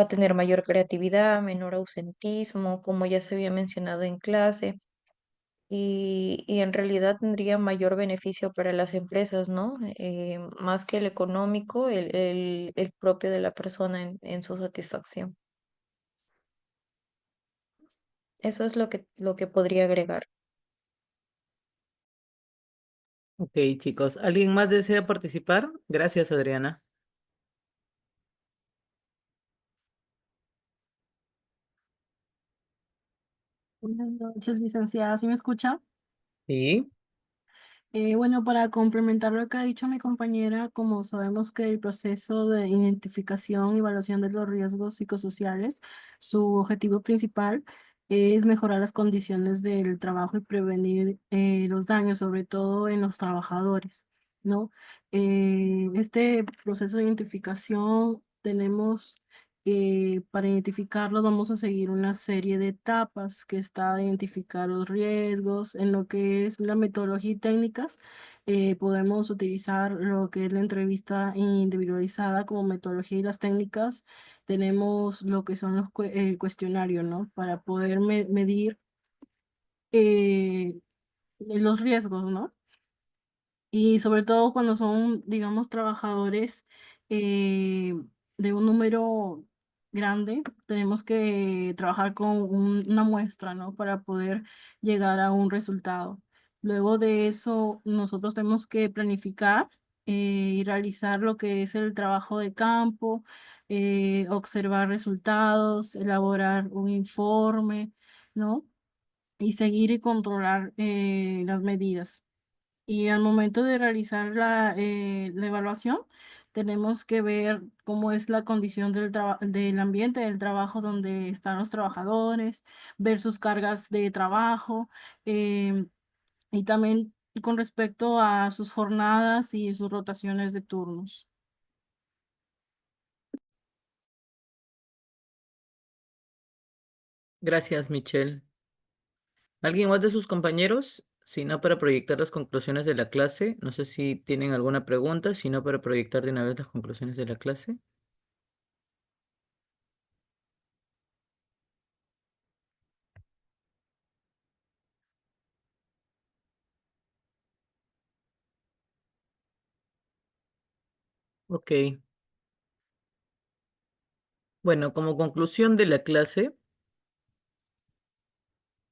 a tener mayor creatividad, menor ausentismo, como ya se había mencionado en clase y en realidad tendría mayor beneficio para las empresas, ¿no? Más que el económico, el propio de la persona en su satisfacción. Eso es lo que podría agregar. Ok, chicos. ¿Alguien más desea participar? Gracias, Adriana. Buenas noches, licenciada. ¿Sí me escucha? Sí. Bueno, para complementar lo que ha dicho mi compañera, como sabemos que el proceso de identificación y evaluación de los riesgos psicosociales, su objetivo principal es mejorar las condiciones del trabajo y prevenir los daños, sobre todo en los trabajadores, ¿no? Este proceso de identificación tenemos para identificarlos vamos a seguir una serie de etapas que está a identificar los riesgos en lo que es la metodología y técnicas. Podemos utilizar lo que es la entrevista individualizada como metodología y las técnicas. Tenemos lo que son el cuestionario, ¿no? Para poder medir los riesgos, ¿no? Y sobre todo cuando son, digamos, trabajadores eh, de un número grande, tenemos que trabajar con una muestra, ¿no? Para poder llegar a un resultado. Luego de eso, nosotros tenemos que planificar y realizar lo que es el trabajo de campo, observar resultados, elaborar un informe, ¿no? Y seguir y controlar las medidas. Y al momento de realizar la evaluación, tenemos que ver cómo es la condición del ambiente del trabajo donde están los trabajadores, ver sus cargas de trabajo em, y también con respecto a sus jornadas y sus rotaciones de turnos. Gracias, Michelle. ¿Alguien más de sus compañeros? Si no, para proyectar las conclusiones de la clase. No sé si tienen alguna pregunta, si no, para proyectar de una vez las conclusiones de la clase. Ok. Bueno, como conclusión de la clase,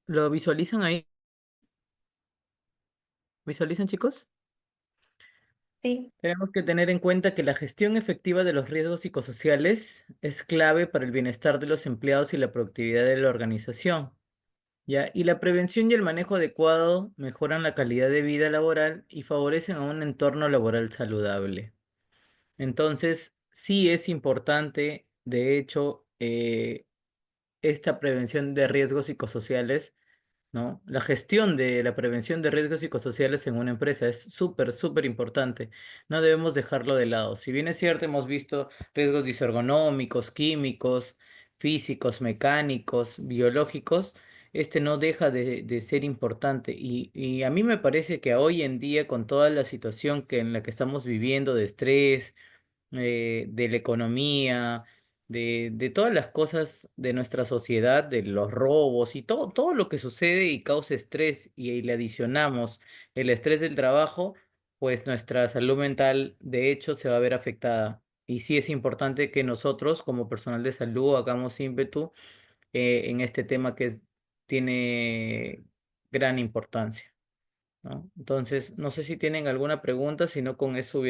¿lo visualizan ahí? ¿Visualizan, chicos? Sí, Tenemos que tener en cuenta que la gestión efectiva de los riesgos psicosociales es clave para el bienestar de los empleados y la productividad de la organización. ¿Ya? Y la prevención y el manejo adecuado mejoran la calidad de vida laboral y favorecen a un entorno laboral saludable. Entonces, sí es importante, de hecho, esta prevención de riesgos psicosociales, ¿no? La gestión de la prevención de riesgos psicosociales en una empresa es súper, súper importante. No debemos dejarlo de lado. Si bien es cierto, hemos visto riesgos disergonómicos, químicos, físicos, mecánicos, biológicos, este no deja de ser importante. Y a mí me parece que hoy en día, con toda la situación en la que estamos viviendo de estrés, de la economía, de todas las cosas de nuestra sociedad, de los robos y todo lo que sucede y causa estrés y le adicionamos el estrés del trabajo, pues nuestra salud mental de hecho se va a ver afectada. Y sí es importante que nosotros como personal de salud hagamos ímpetu en este tema tiene gran importancia, ¿no? Entonces, no sé si tienen alguna pregunta, si no con eso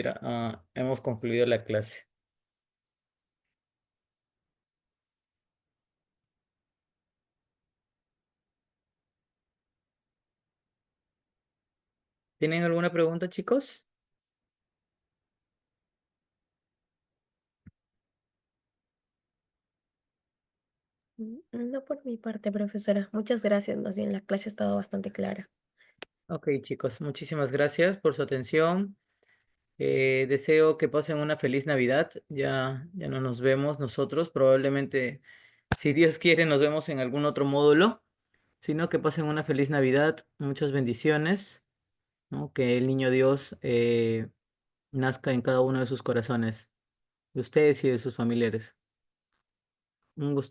hemos concluido la clase. ¿Tienen alguna pregunta, chicos? No por mi parte, profesora. Muchas gracias. Más bien, la clase ha estado bastante clara. Ok, chicos, muchísimas gracias por su atención. Deseo que pasen una feliz Navidad. Ya no nos vemos nosotros. Probablemente, si Dios quiere, nos vemos en algún otro módulo. Sino que pasen una feliz Navidad. Muchas bendiciones, ¿no? Que el niño Dios nazca en cada uno de sus corazones, de ustedes y de sus familiares. Un gusto.